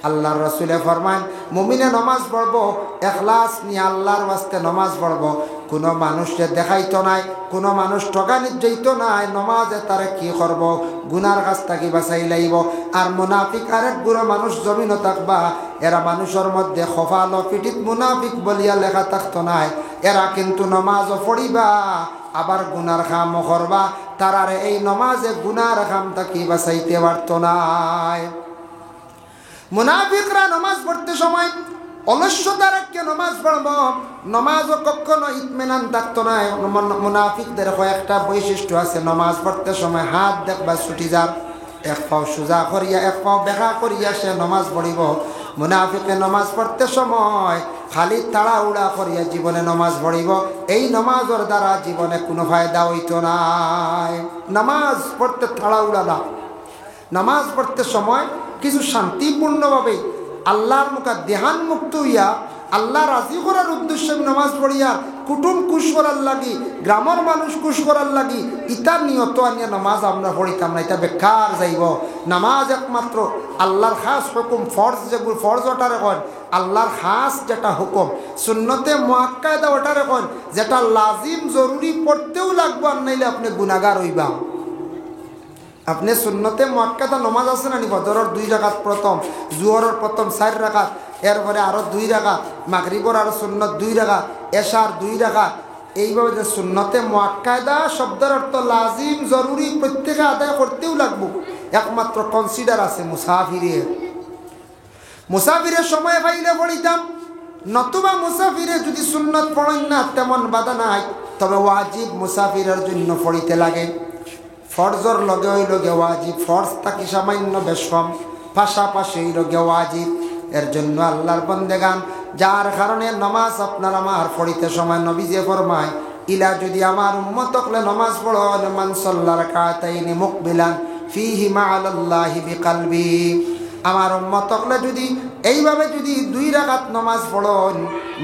আল্লাহর রাসূলে ফরমান, মুমিনে নামাজ পড়বো ইখলাস নিয়ে, আল্লাহর ওয়াস্তে নামাজ পড়বো, কোনো মানুষকে দেখাইতো নাই, কোনো মানুষ ঠকানিত যাইতো নাই। নমাজে তারে কি করব? গুনার কাছ থেকে বাঁচাই লাইব। আর মুনাফিক আরেক গুণা মানুষ জমিনও থাকবা, এরা মানুষের মধ্যে খফাল পিঠিত মুনাফিক বলিয়া লেখা থাকতো নাই। এরা কিন্তু নমাজও পড়িবা আবার গুনার কামও করবা, তারারে এই নমাজে গুনার কাম থাকি বাঁচাইতে পারতো নাই। মুনাফিকরা নামাজ পড়তে সময় অলস্যতা রেখে নামাজ পড়ব, নামাজও কখনো ইতমিনান থাকতো না। মুনাফিকদের কয়েকটা বৈশিষ্ট্য আছে। নামাজ পড়তে সময় হাত দেখবা ছুটি যার, এক পাও সোজা করিয়া এক পাও বেকা করিয়া সে নামাজ পড়িব। মুনাফিকে নামাজ পড়তে সময় খালি তাড়াহুড়া করিয়া জীবনে নামাজ পড়িব। এই নামাজের দ্বারা জীবনে কোনো ফায়দা হইতো নাই। নামাজ পড়তে তাড়াহুড়া না, নামাজ পড়তে সময় কিছু শান্তিপূর্ণভাবে আল্লাহর মুখা দেহান মুক্ত হইয়া আল্লাহ রাজি করার উদ্দেশ্যে নামাজ পড়িয়া কুটুম খুশ করার লাগি, গ্রামের মানুষ খুশ করার লাগি ইতার নিয়ত আনিয়া নামাজ আমরা পড়িতাম না, এটা বেকার যাইব। নামাজ একমাত্র আল্লাহর খাস হুকুম, ফরজ যেগুলো ফরজ ওটারে কন, আল্লাহর খাস যেটা হুকুম, সুন্নতে মুআক্কাদা ওটারে কন, যেটা লাজিম জরুরি পড়তেও লাগবো, আর নাইলে আপনি গুনাহগার হইবা। আপনি সুন্নতে মুআক্কাদা নামাজ আছে না নি? ফজরের 2 রাকাত প্রথম, জোহরের প্রথম 4 রাকাত, এরপরে আরও 2 রাকাত, মাগরিবের আরও সুন্নত 2 রাকাত, এশার 2 রাকাত। এইভাবে যে সুন্নতে মুআক্কাদা শব্দের অর্থ লাজিম জরুরি প্রত্যেকে আদায় করতেও লাগবো। একমাত্র কনসিডার আছে মুসাফিরের। মুসাফিরের সময় পাইলে পড়িতাম, নতুবা মুসাফিরে যদি সুন্নত পড়েন না তেমন বাধা নাই, তবে ওয়াজিব মুসাফিরের জন্য পড়িতে লাগে। ফরজর লগে হইল গে ওয়াজিব, ফরজ তাকি সামান্য বেশম, পাশাপাশি হইল গে ওয়াজিব। এর জন্য আল্লাহর বন্দেগান, যার কারণে নামাজ আপনার আমার পড়িতে সময় নবীজি ফরমায়, ইলা যদি আমার উম্মত হলে নামাজ পড়ো, মান সাল্লা রাকাতাইনি মুকবিলান ফিহি মা'আল্লাহি বিকলবি, আমার উম্মত হলে যদি এইভাবে যদি 2 রাকাত নামাজ পড়ন,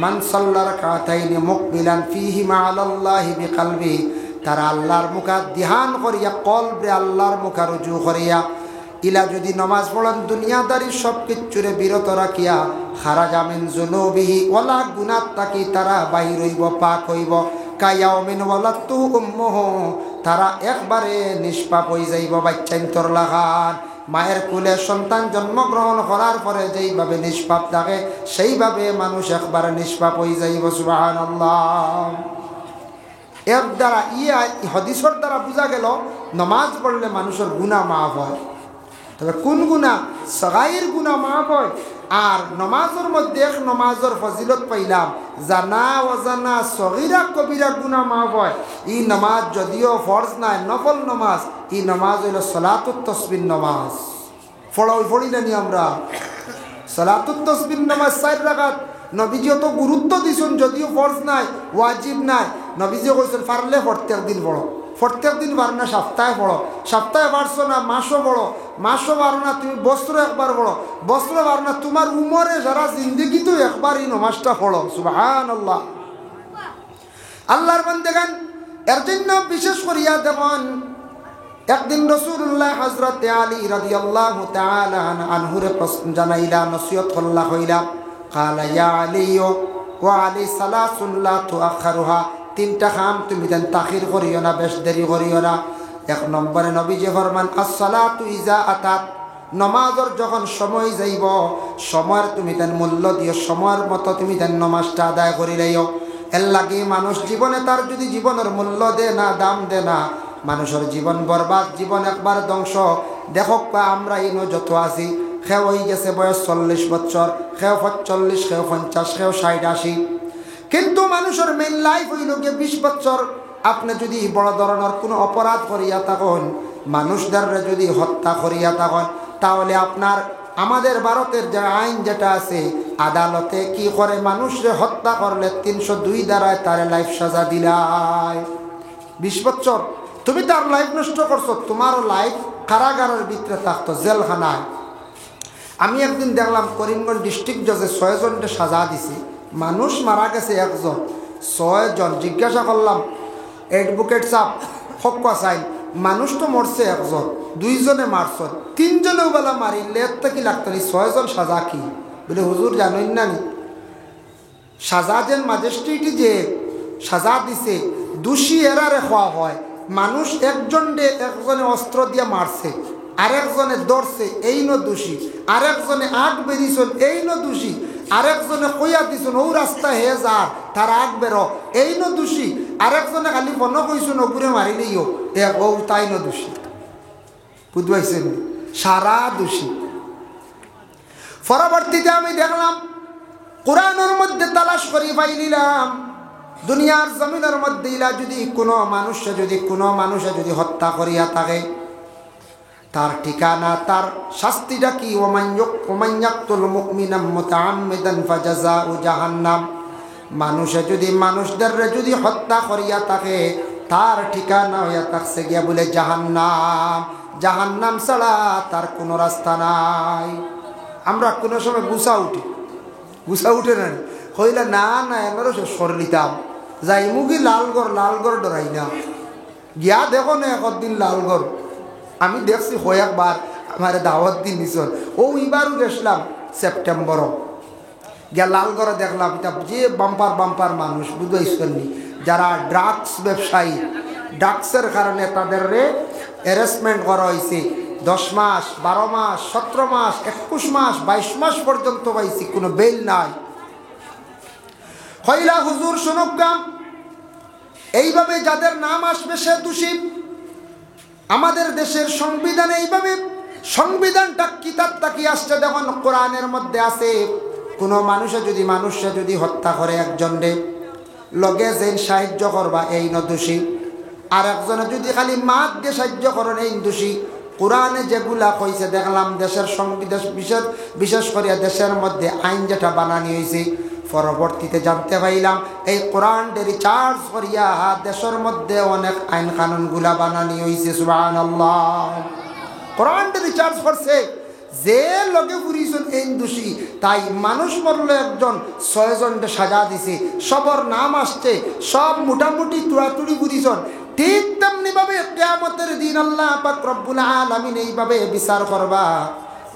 মান সাল্লা রাকাতাইনি মুকবিলান ফিহি মা'আল্লাহি বিকলবি, তারা আল্লাহর মুখা ধ্যান করিয়া কলবে আল্লাহর মুখা রুজু করিয়া, ইলা যদি নামাজ পড়েন দুনিয়াদারি সব কিচ্ছুরে বিরত রাখিয়া, খারাজা মিন যুনুবিহি, ওয়ালা গুনাহ তাকি তারা বাহির হইব, পাক হইব, কায়াউমিন ওয়ালাতু উম্মুহু, তারা একবারে নিষ্পাপ হয়ে যাইব। বাচ্চান্তর লাগান মায়ের কুলে সন্তান জন্মগ্রহণ করার পরে যেইভাবে নিষ্পাপ থাকে, সেইভাবে মানুষ একবারে নিষ্পাপ হয়ে যাইব। সুবহানাল্লাহ। এর দ্বারা হদিসর দ্বারা বোঝা গেল নামাজ পড়লে মানুষের গুনাহ মাফ হয়। তবে কোন গুনাহ? সগাইর গুনাহ মাফ হয়। আর নমাজের মধ্যে এক নমাজের ফজিলত পাইলাম, জানা অজানা সগীরা কবিরা গুনাহ মাফ হয়। এই নমাজ যদিও ফরজ নাই, নফল নমাজ, এই নমাজ হইল সালাতুত তাসবিহ নমাজ। পড়িলে নি আমরা সালাতুত তাসবিহ নমাজ 4 রাকাত। নবীজি অত গুরুত্ব দিছেন, যদিও ফরজ নাই, ওয়াজিব নাই। নবীজি কইছেন পারলে প্রত্যেক দিন পড়ো, প্রত্যেক দিন পার না সপ্তাহে পড়ো, সপ্তাহে পারছো না মাসও পড়ো, মাসও পারো না তুমি বছরে একবার পড়ো, বছরে পারো না তোমার উমরে যারা জিন্দেগিতে একবার এই নমাজটা পড়ো। সুবহানাল্লাহ। আল্লাহর বান্দাগান, এর জন্য বিশেষ করিয়া দেখুন, একদিন রাসূলুল্লাহ হযরতে আলী রাদিয়াল্লাহু তাআলা আনহুরে প্রশ্ন জানাইলা, নসিহত করলা, হইলা কালা ইয়া আলী ওয়া আলী সালাসুন লা তুআখারুহা, 3টা কাম তুমি দেন তাখির করিও না, বেশ দেরি করিও না। 1 নম্বরে নবীজি ফরমান, আসসালাতু ইজা আতাত, নমাজের যখন সময় যাইব সময়ের তুমি তেন মূল্য দিও, সময়ের মতো তুমি তেন নমাজটা আদায় করিলেও। এর লাগে মানুষ জীবনে তার যদি জীবনের মূল্য দে না, দাম দে না, মানুষের জীবন বরবাদ, জীবন একবার ধ্বংস। দেখো আমরা ইনো যত আছি, কেউ হয়ে গেছে বয়স 40 বছর, কেউ 45, কেউ 50, কেউ 60, 80, কিন্তু মানুষের মেইন লাইফ হইল গিয়ে 20 বছর। আপনি যদি বড় ধরনের কোনো অপরাধ করিয়া থাকেন, মানুষদের যদি হত্যা করিয়া থাকেন, তাহলে আপনার আমাদের ভারতের যে আইন যেটা আছে, আদালতে কি করে মানুষরে হত্যা করলে 302 দ্বারায় তার লাইফ সাজা দিলাই। 20 বছর তুমি তার লাইফ নষ্ট করছো, তোমারও লাইফ কারাগারের ভিতরে থাকতো, জেলখানায়। আমি একদিন দেখলাম করিমগঞ্জ ডিস্ট্রিক্ট জজে 6 জনকে সাজা দিছে, মানুষ মারা গেছে 1 জন, 6 জন। জিজ্ঞাসা করলাম অ্যাডভোকেট সাহেব হক সাইন, মানুষ তো মরছে 1 জন, 2 জনে মারছ, 3 জনেও বেলা মারিলে তো কি লাগতো, 6 জন সাজা কি? বলে হুজুর জানেন না নি, সাজা যেন ম্যাজিস্ট্রেট যে সাজা দিছে দোষী এরারে খাওয়া হয়। মানুষ একজনে অস্ত্র দিয়ে মারছে, আরেকজনে ধরছে, এই ন দোষী, আরেকজনে আগ বেরিয়েছেন, এই ন দোষী, আরেকজনে কইয়া দিছেন ও রাস্তা হে যা তার আগ বেরো, এই ন দোষী, আরেকজনে খালি বন কইছেন ওগুরে মারিলেইও ও তাই ন দোষী। বুঝবাইছেন? সারা দোষী। পরবর্তীতে আমি দেখলাম কোরআনের মধ্যে তালাশ করি পাইলিলাম, দুনিয়ার জমিনের মধ্যে ইলা যদি কোনো মানুষে যদি হত্যা করিয়া থাকে, তার ঠিকানা, তার শাস্তিটা কি? ওমান ইয়াকতুল মুমিনান মুতাআম্মিদান ফাজাযাউ জাহান্নাম। মানুষে যদি মানুষদের যদি হত্যা করিয়া থাকে, তার ঠিকানা হইয়া থাকছে গিয়া বলে জাহান্নাম। জাহান্নাম ছাড়া তার কোনো রাস্তা নাই। আমরা কোনো সময় গুছা উঠে না হইলে না এনারও সর নিতাম, যাই মুগি লালগড় ডরাই না গিয়া দেখো না একদিন লালগড় আমি দেখছি কয়েকবার আমার দাওয়াত দিন নিছন। এবারও গেছিলাম সেপ্টেম্বরও, গিয়া লালগড়ে দেখলাম যে বাম্পার মানুষ, বুঝাইছেননি, যারা ড্রাগস ব্যবসায়ী, ড্রাগসের কারণে তাদের অ্যারেস্টমেন্ট করা হয়েছে। 10 মাস, 12 মাস, 17 মাস, 21 মাস, 22 মাস পর্যন্ত পাইছি, কোনো বেল নাই। হইলা হুজুর শুনুকাম, এইভাবে যাদের নাম আসবে সে দোষী। আমাদের দেশের সংবিধানে এইভাবে, সংবিধানটা কিতাবটা কি আসছে দেখুন, কোরআনের মধ্যে আছে, কোনো মানুষে যদি হত্যা করে একজনরে, লগে যেন সাহায্য করবা এই ন দোষী, আর একজনে যদি খালি মাত দিয়ে সাহায্য করেন এই দোষী। কোরআনে যেগুলা কইছে দেখলাম, দেশের সংবিধান বিশেষ করে দেশের মধ্যে আইন যেটা বানানি হয়েছে, পরবর্তীতে জানতে পাইলাম এই কোরআনটা রিচার্জ করিয়া দেশের মধ্যে অনেক আইন কানুনগুলা বানানি হয়েছে। সুবহানাল্লাহ, কোরআনটা রিচার্জ করছে, যে লগে পুরিছেন এই দোষী, তাই মানুষ মরলে একজন 6 জনকে সাজা দিছে, সবর নাম আসছে, সব মোটামুটি তুড়াতুড়ি পুরিছেন। ঠিক তেমনি ভাবে কিয়ামতের দিন আল্লাহ পাক রব্বুল আলামিন এইভাবে বিচার করবা।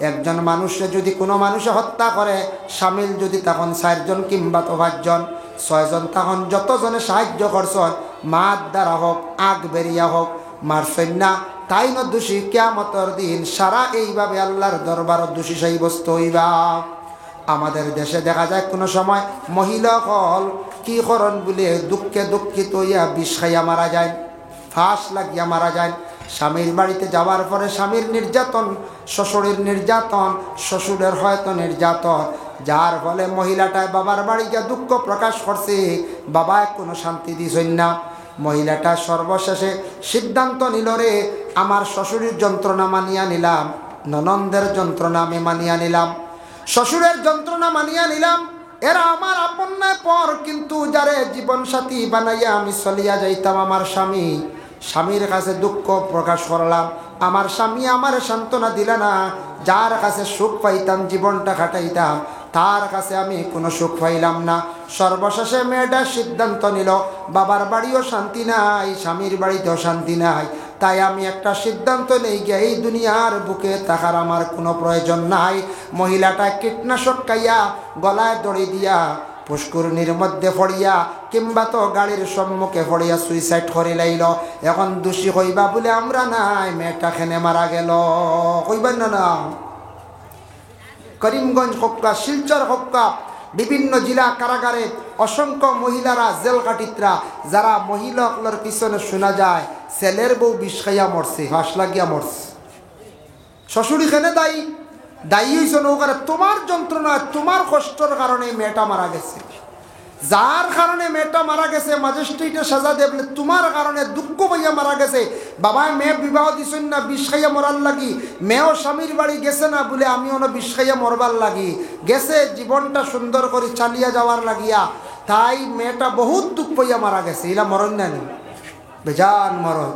একজন মানুষে যদি কোনো মানুষে হত্যা করে, শামিল যদি তখন 4 জন কিংবা তো 5 জন, 6 জন, তখন যতজনে সাহায্য করছেন, মাত দ্বারা হোক, আগ বেরিয়া হোক, মারছেন না, তাই ন দোষী। কিয়ামতের দিন সারা এইভাবে আল্লাহর দরবার দোষী সাব্যস্ত হইবা। আমাদের দেশে দেখা যায় কোনো সময় মহিলা হল কি করন বলে দুঃখিত হইয়া বিষ খাইয়া মারা যায়, ফাঁস লাগিয়া মারা যায়। স্বামীর বাড়িতে যাওয়ার পরে স্বামীর নির্যাতন, শ্বশুরের নির্যাতন, শ্বশুরের হয়তো নির্যাতন, যার ফলে মহিলাটায় বাবার বাড়ি গিয়ে দুঃখ প্রকাশ করছে, বাবা কোনো শান্তি দিছেন না। মহিলাটা সর্বশেষে সিদ্ধান্ত নিল, রে আমার শ্বশুরের যন্ত্রণা মানিয়া নিলাম, ননন্দের যন্ত্রণা আমি মানিয়া নিলাম, শ্বশুরের যন্ত্রণা মানিয়া নিলাম, এরা আমার আপন না পর, কিন্তু যারে জীবন সাথী বানাইয়া আমি চলিয়া যাইতাম আমার স্বামীর কাছে দুঃখ প্রকাশ করলাম, আমার স্বামী আমার সান্ত্বনা দিলা না, যার কাছে সুখ পাইতাম, জীবনটা কাটাইতাম, তার কাছে আমি কোনো সুখ পাইলাম না। সর্বশেষে মেয়েটা সিদ্ধান্ত নিল, বাবার বাড়িও শান্তি নাই, স্বামীর বাড়িতেও শান্তি নাই, তাই আমি একটা সিদ্ধান্ত নেই গিয়ে এই দুনিয়ার বুকে থাকার আমার কোনো প্রয়োজন নাই। মহিলাটা কীটনাশক খাইয়া গলায় দড়ি দিয়া পুষ্করিণীর মধ্যে পড়িয়া কিংবা তো গাড়ির সম্মুখে পড়িয়া সুইসাইড করে লাইল। এখন দোষী হইবা বলে আমরা নাই, মেয়েটা খেনে মারা গেল, কইবেন না? করিমগঞ্জ হক্কা, শিলচর হক্কা, বিভিন্ন জেলা কারাগারে অসংখ্য মহিলারা জেল কাটিতরা, যারা মহিলাগুলোর পিছনে শোনা যায় ছেলের বউ বিষ খাইয়া মরছে, হাঁস লাগিয়া মরছে। শ্বশুরি খেনে দায়ী, দায়ী হয়েছে নৌকারে তোমার যন্ত্রণা, তোমার কষ্টর কারণে মেয়েটা মারা গেছে। যার কারণে মেয়েটা মারা গেছে ম্যাজিস্ট্রেটে সাজা দেয় বলে তোমার কারণে দুঃখ পাইয়া মারা গেছে। বাবায় মেয়ে বিবাহ দিছেন না বিষ খাইয়া মরার লাগি, মেয়েও স্বামীর বাড়ি গেছে না বলে আমিও না বিষ খাইয়া মরবার লাগি, গেছে জীবনটা সুন্দর করে চালিয়ে যাওয়ার লাগিয়া, তাই মেয়েটা বহুত দুঃখ পাইয়া মারা গেছে। এরা মরণ না নি, বেজান মরণ।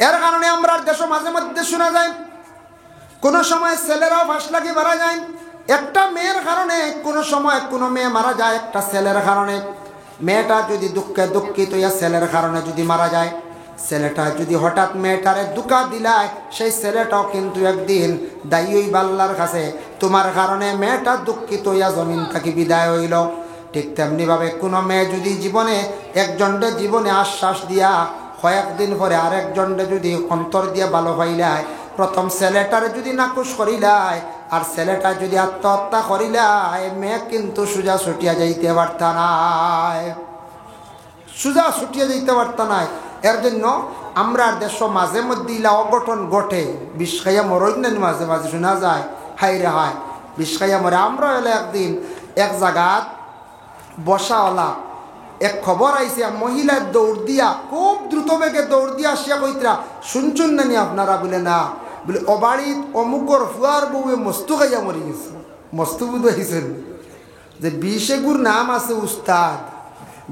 এর কারণে আমরা দেশে মাঝে মধ্যে শোনা যায় কোনো সময় ছেলেরাও ফাঁস লাগিয়ে মারা যায়। একটা মেয়ের কারণে কোনো সময় কোনো মেয়ে মারা যায় একটা ছেলের কারণে। মেয়েটা যদি দুঃখে দুঃখিত হইয়া ছেলের কারণে যদি মারা যায়, ছেলেটা যদি হঠাৎ মেয়েটারে দুঃখা দিলায়, সেই ছেলেটাও কিন্তু একদিন দায়ী হইব আল্লাহর কাছে, তোমার কারণে মেয়েটা দুঃখিত হইয়া জমিন থেকে বিদায় হইল। ঠিক তেমনিভাবে কোনো মেয়ে যদি জীবনে একজনটা জীবনে আশ্বাস দিয়া কয়েকদিন পরে আরেকজনটা যদি অন্তর দিয়া ভালো পাইলায়, প্রথম ছেলেটারে যদি নাকুশ করিলায় আর ছেলেটা যদি আত্মহত্যা করিলায়, মেয়ে কিন্তু সোজা ছুটিয়া যাইতে পারত নাই, সোজা ছুটিয়া যাইতে পারত নাই। এর জন্য আমরা দেশ মাঝে মধ্যে ইলা অঘটন ঘটে, বিষ খাইয়া মরই না মাঝে মাঝে শোনা যায়, হাই রে হায় বিষ খাইয়া মরে। আমরা হলে একদিন এক জায়গাত বসাওয়ালা এক খবর আইসে, মহিলার দৌড় দিয়া খুব দ্রুত বেগে দৌড় দিয়া আসিয়া কইতরা, শুনছুন নানি আপনারা? বলে না, বলে অবাড়িত অমুকর ফুয়ার বউয়ে মস্তু খাইয়া মরি গেছে। মস্তু বুধ হয়েছেন যে বিশেগুর নাম আছে উস্তাদ,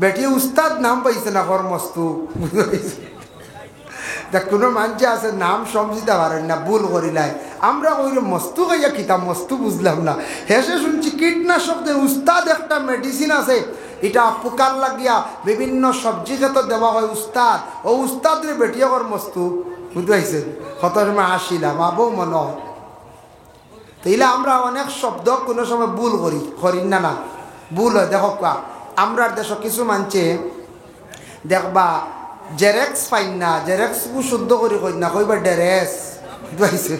বেটি উস্তাদ নাম পাইছে না হর মস্তু বুঝতে পাইছে। দেখ কোনো মানুষ আছে নাম সমঝিতে পারেন না, ভুল করিলাই। আমরা ওই মস্তু খাইয়া খিতাম, মস্তু বুঝলাম না। হেসে শুনছি কীটনাশক উস্তাদ একটা মেডিসিন আছে, এটা পোকার লাগিয়া বিভিন্ন সবজি খেত দেওয়া হয় উস্তাদ, ও উস্তাদ রে বেটিয়া কর মস্তু বুঝতে পাইছেন। কত সময় আসিলাম আবও মনে হয়। তাইলে আমরা অনেক শব্দ কোনো সময় ভুল করি না, না ভুল হয়। দেখো আমরা দেশ কিছু মানছে দেখবা জেরেক্স পাইন না, জেরেক্স শুদ্ধ করি কই না, কইবা ডেরেস বুঝতে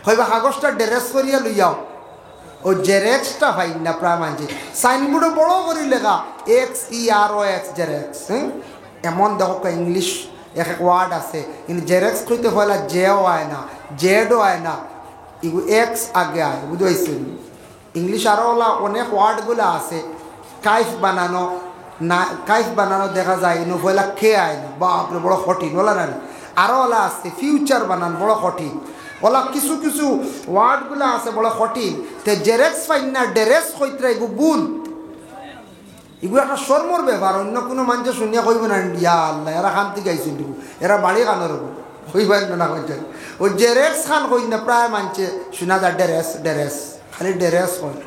কইবা কাগজটা ডেরেস করিয়া লইয়াও, ও জেরেক্সটা পাইন না প্রায় মানছে। সাইনবোর্ডে বড় করি লেখা XEROX জেরেক্স। এমন দেখো ইংলিশ এক এক ওয়ার্ড আছে, কিন্তু জেরেক্স কইতে হলে জেও হয় না, জেডও হয় না, এগুলো এক্স আগে আয় বুঝতে। ইংলিশ আরও ওলা অনেক ওয়ার্ডগুলো আছে, কাইফ বানানো না, কাইফ বানানো দেখা যায় ইনো পয়লা খে আয় না, বাপরে বড় কঠিন ওলা না। আরও ওলা আছে ফিউচার বানান বড় কঠিন, ওলা কিছু কিছু ওয়ার্ডগুলো আছে বড় কঠিন। তে জেরেক্স পাইন না ডেরেস কইতরা, এগু বুল, এগুলো একটা শর্মর ব্যাপার। অন্য কোনো মানুষ শুনিয়া কইব না ইয়া আল্লাহ এরা খান্তি গাইছে, এরা বাড়ি কানোর কইবেন না কইতেন। ওই জেরেক্স খান কই না প্রায় মানছে শোনা যায় ডেরেস, ডেরেস খালি ডেরেস কয়।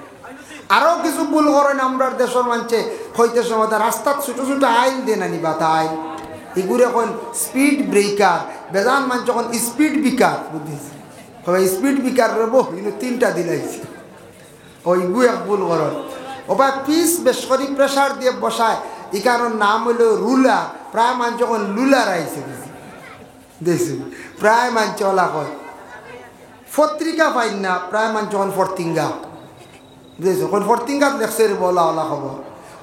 আরও কিছু ভুল করেন আমরা দেশের মানছে হইতে সময় রাস্তার ছোটো ছোটো আইল দিয়ে না নিবা, তাই এগুলো এখন স্পিড ব্রেকার, বেজান মান যখন স্পিড বিকার বুঝেছে, স্পিড বিকার রব কিন্তু 3টা দিলাইছে, ওইগু এক ভুল করেন। ওবার পিস বেশ করি প্রেশার দিয়ে বসায়, এই কারণ নাম হইল রুলার, প্রায় মান যখন লুলার আইছে দেখছি প্রায় মান চলা কয়। পত্রিকা পাইন না প্রায় মান যখন ফরতিঙ্গা বুঝেছো, কোন ফরতিঙ্গাত লেখছে বলা ওলা খবর।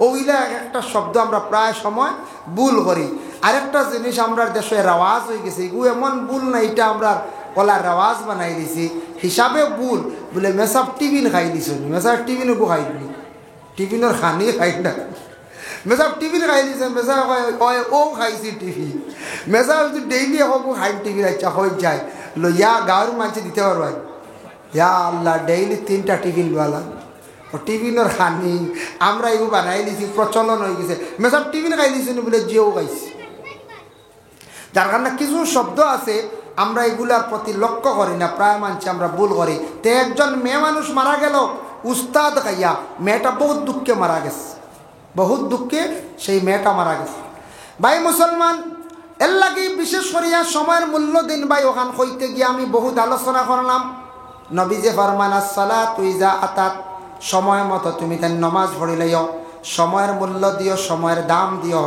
ওইলা একটা শব্দ আমরা প্রায় সময় ভুল করি। আরেকটা জিনিস আমরা দেশে রেওয়াজ হয়ে গেছে, এগুলো এমন ভুল না, এটা আমরা ওলা রেওয়াজ বানাই দিছি হিসাবে ভুল। বলে মেসাব টিফিন খাই দিছ, মেসাব টিফিনকো খাই দিলি, টিফিনের খানি খাই না, মেসাব টিফিন খাই দিছে, মেসাব কয় ও খাইছি টিফিন, মেসাব যদি ডেইলি একো খাই টিফিন আচ্ছা হয়ে যায় লো, ইয়া গাঁৱৰ মানুষে দিতে পারব, ইয়া আল্লাহ ডেইলি 3টা টিফিন লোয়ালাম। ও টিফিনের খানি আমরা এগুলো বানাই দিছি, প্রচলন হয়ে গেছে। মেসাব টিফিন খাই দিছি বলে জিও খাইছি, যার কারণে কিছু শব্দ আছে আমরা এগুলার প্রতি লক্ষ্য করি না, প্রায় মানছি আমরা ভুল করি। তো একজন মেয়ে মানুষ মারা গেল উস্তাদ খাইয়া, মেয়েটা বহুত দুঃখে মারা গেছে, বহুত দুঃখে সেই মেয়েটা মারা গেছে। ভাই মুসলমান, এর লাগে বিশেষ করিয়া সময়ের মূল্য দিন ভাই। ওখান হইতে গিয়ে আমি বহুত আলোচনা করলাম। নবী যে ফরমান আসসালাতু ইযা আতাত, সময় মতো তুমি তার নমাজ পড়ি লইও, সময়ের মূল্য দিও, সময়ের দাম দিও।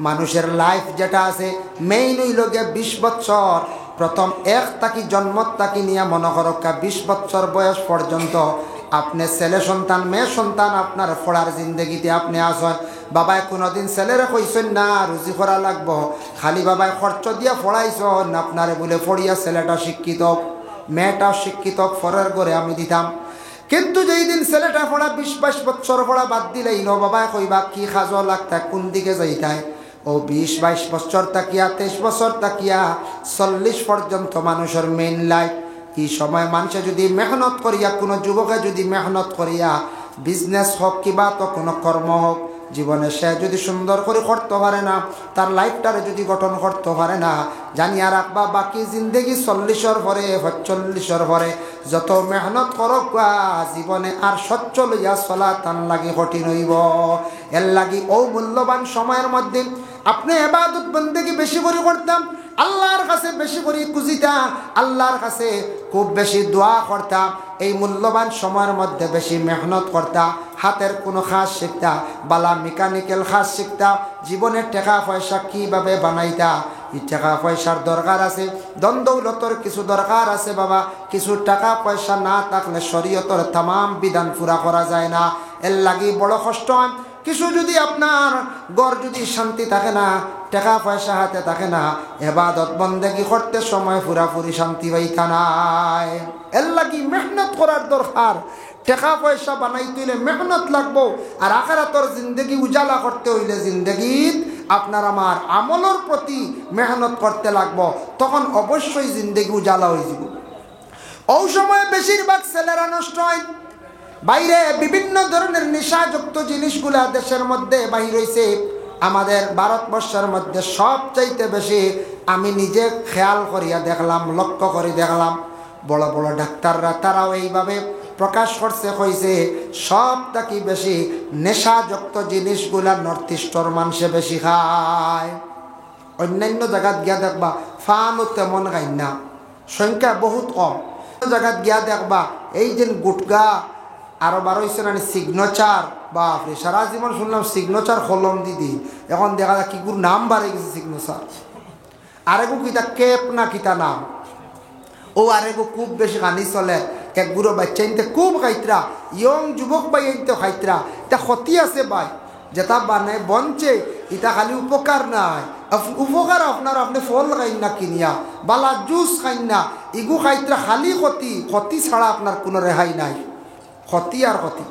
মানুষের লাইফ যেটা আছে মেইন হইল গিয়ে 20 বছর, প্রথম এক তাকি জন্ম তাকি নিয়ে মনে করক্কা 20 বছর বয়স পর্যন্ত আপনি ছেলে সন্তান মেয়ে সন্তান আপনার পড়ার জিন্দগিতে আপনি আসেন। বাবায় কোনোদিন ছেলেরে কইছেন না রুজি করা লাগবো, খালি বাবায় খরচ দিয়া পড়াইছেন আপনারে বলে পড়িয়া ছেলেটা শিক্ষিত মেয়েটা শিক্ষিত ফরের ঘরে আমি দিতাম। কিন্তু যেই দিন ছেলেটা পড়া 20-22 বছর পড়া বাদ দিলেই নো বাবায় কইবা কি খাজো লাগতা কোন দিকে যাইতায়। ও 20-22 বছর তাকিয়া 23 বছর তাকিয়া 40 পর্যন্ত মানুষের মেইন লাইফ। এই সময় মানুষে যদি মেহনত করিয়া, কোনো যুবকে যদি মেহনত করিয়া বিজনেস হোক কিবা তো কোনো কর্ম হোক জীবনে সে যদি সুন্দর করে করতে পারে না, তার লাইফটারে যদি গঠন করতে পারে না, জানিয়া রাখবা বাকি জিন্দগি 40-এর পরে 45-এর পরে যত মেহনত করক জীবনে আর সচ্ছ লইয়া চলা তার লাগি কঠিন হইব। এর লাগি ও মূল্যবান সময়ের মধ্যে আপনি ইবাদত বন্দেগী বেশি করে করতাম, আল্লাহর কাছে বেশি করে খুঁজিতাম, আল্লাহর কাছে খুব বেশি দোয়া করতাম। এই মূল্যবান সময়ের মধ্যে বেশি মেহনত করতা, হাতের কোনো কাজ শিখতা, বালা মেকানিক্যাল কাজ শিখতা, জীবনের টাকা পয়সা কীভাবে বানাইতা। এই টাকা পয়সার দরকার আছে, দ্বন্দ্বলতর কিছু দরকার আছে বাবা। কিছু টাকা পয়সা না থাকলে শরীয়তের তামাম বিধান পুরা করা যায় না। এর লাগি বড় কষ্ট হয়। কিছু যদি আপনার ঘর যদি শান্তি থাকে না, টাকা পয়সা হাতে থাকে না, ইবাদত বন্দেগী করতে সময় পুরাপুরি শান্তি পাইতা নাই। এর লাগি মেহনত করার দরকার। টাকা পয়সা বানাইতে হইলে মেহনত লাগবো, আর আখিরাতের জিন্দগি উজালা করতে হইলে জিন্দগিত আপনার আমার আমলের প্রতি মেহনত করতে লাগবো, তখন অবশ্যই জিন্দগি উজালা হয়ে যাব। ওই সময় বেশিরভাগ ছেলেরা নষ্ট হয়। বাইরে বিভিন্ন ধরনের নেশাযুক্ত জিনিসগুলা দেশের মধ্যে বাহির হয়েছে। আমাদের ভারতবর্ষের মধ্যে সবচাইতে বেশি আমি নিজে খেয়াল করিয়া দেখলাম, লক্ষ্য করে দেখলাম, বড় বড় ডাক্তাররা তারাও এইভাবে প্রকাশ করছে, কইছে সব থেকে বেশি নেশাযুক্ত জিনিসগুলা নর্থ ইস্টর মানুষে বেশি খায়। অন্যান্য জায়গাত গিয়া দেখবা ফানও তেমন খাই না, সংখ্যা বহুত কম। জায়গাত গিয়া দেখবা এই যে গুটকা আরো বারো হয়েছে না সিগনেচার, বাপরে সারা জীবন শুনলাম সিগনেচার কলম দিদি, এখন দেখা যায় কিগুর নাম বাড়ে গেছে সিগনেচার। আরেকু কিতা কেপ না কিতা নাম, ও আরেকু খুব বেশি গানি চলে। এক গুঁড়ো বাচ্চা ইনতে খুব খাইতরা, ইয়ং যুবক বাই ইনতে খাইতরা। এটা ক্ষতি আছে ভাই, যেটা বানায় বনছে এটা খালি উপকার নাই। উপকার আপনার আপনি ফল খাইন না কিনিয়া, বালা জুস খাইন না, ইগু খাইতরা খালি ক্ষতি। ক্ষতি ছাড়া আপনার কোনো রেহাই নাই, ক্ষতি আর ক্ষতি।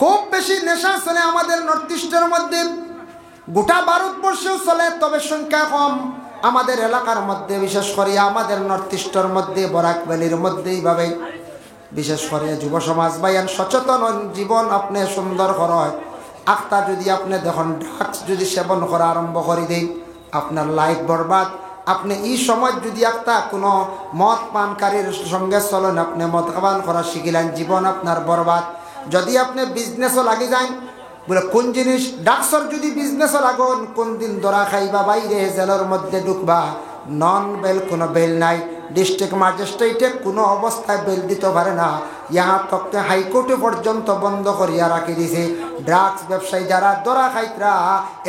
খুব বেশি নেশা চলে আমাদের নর্থ ইস্টের মধ্যে, গোটা ভারতবর্ষেও চলে, তবে সংখ্যা কম। আমাদের এলাকার মধ্যে বিশেষ করে আমাদের নর্থ ইস্টের মধ্যে বরাক ভ্যালির মধ্যে এইভাবে বিশেষ করে যুব সমাজ বাইয়ান সচেতন জীবন আপনি সুন্দর করায়। আখতা যদি আপনি দেখুন ড্রাগস যদি সেবন করা আরম্ভ করে দিন, আপনার লাইফ বরবাদ। আপনি এই সময় যদি একটা কোনো মদ পানকারীর সঙ্গে চলেন, আপনি মদ পান করা শিখিলেন, জীবন আপনার বরবাদ। যদি আপনি বিজনেসও লাগি যান, বলে কোন জিনিস ডাক্সর যদি বিজনেসও লাগুন, কোন দিন ধরা খাইবা, বাইরে জেলের মধ্যে ঢুকবা, নন বেল কোনো বেল নাই। ডিস্ট্রিক্ট ম্যাজিস্ট্রেটে কোনো অবস্থায় বেল দিতে পারে না, ইহা তকতে হাইকোর্টে পর্যন্ত বন্ধ করিয়া রাখি দিছে। ড্রাগস ব্যবসায়ী যারা ধরা খাইতরা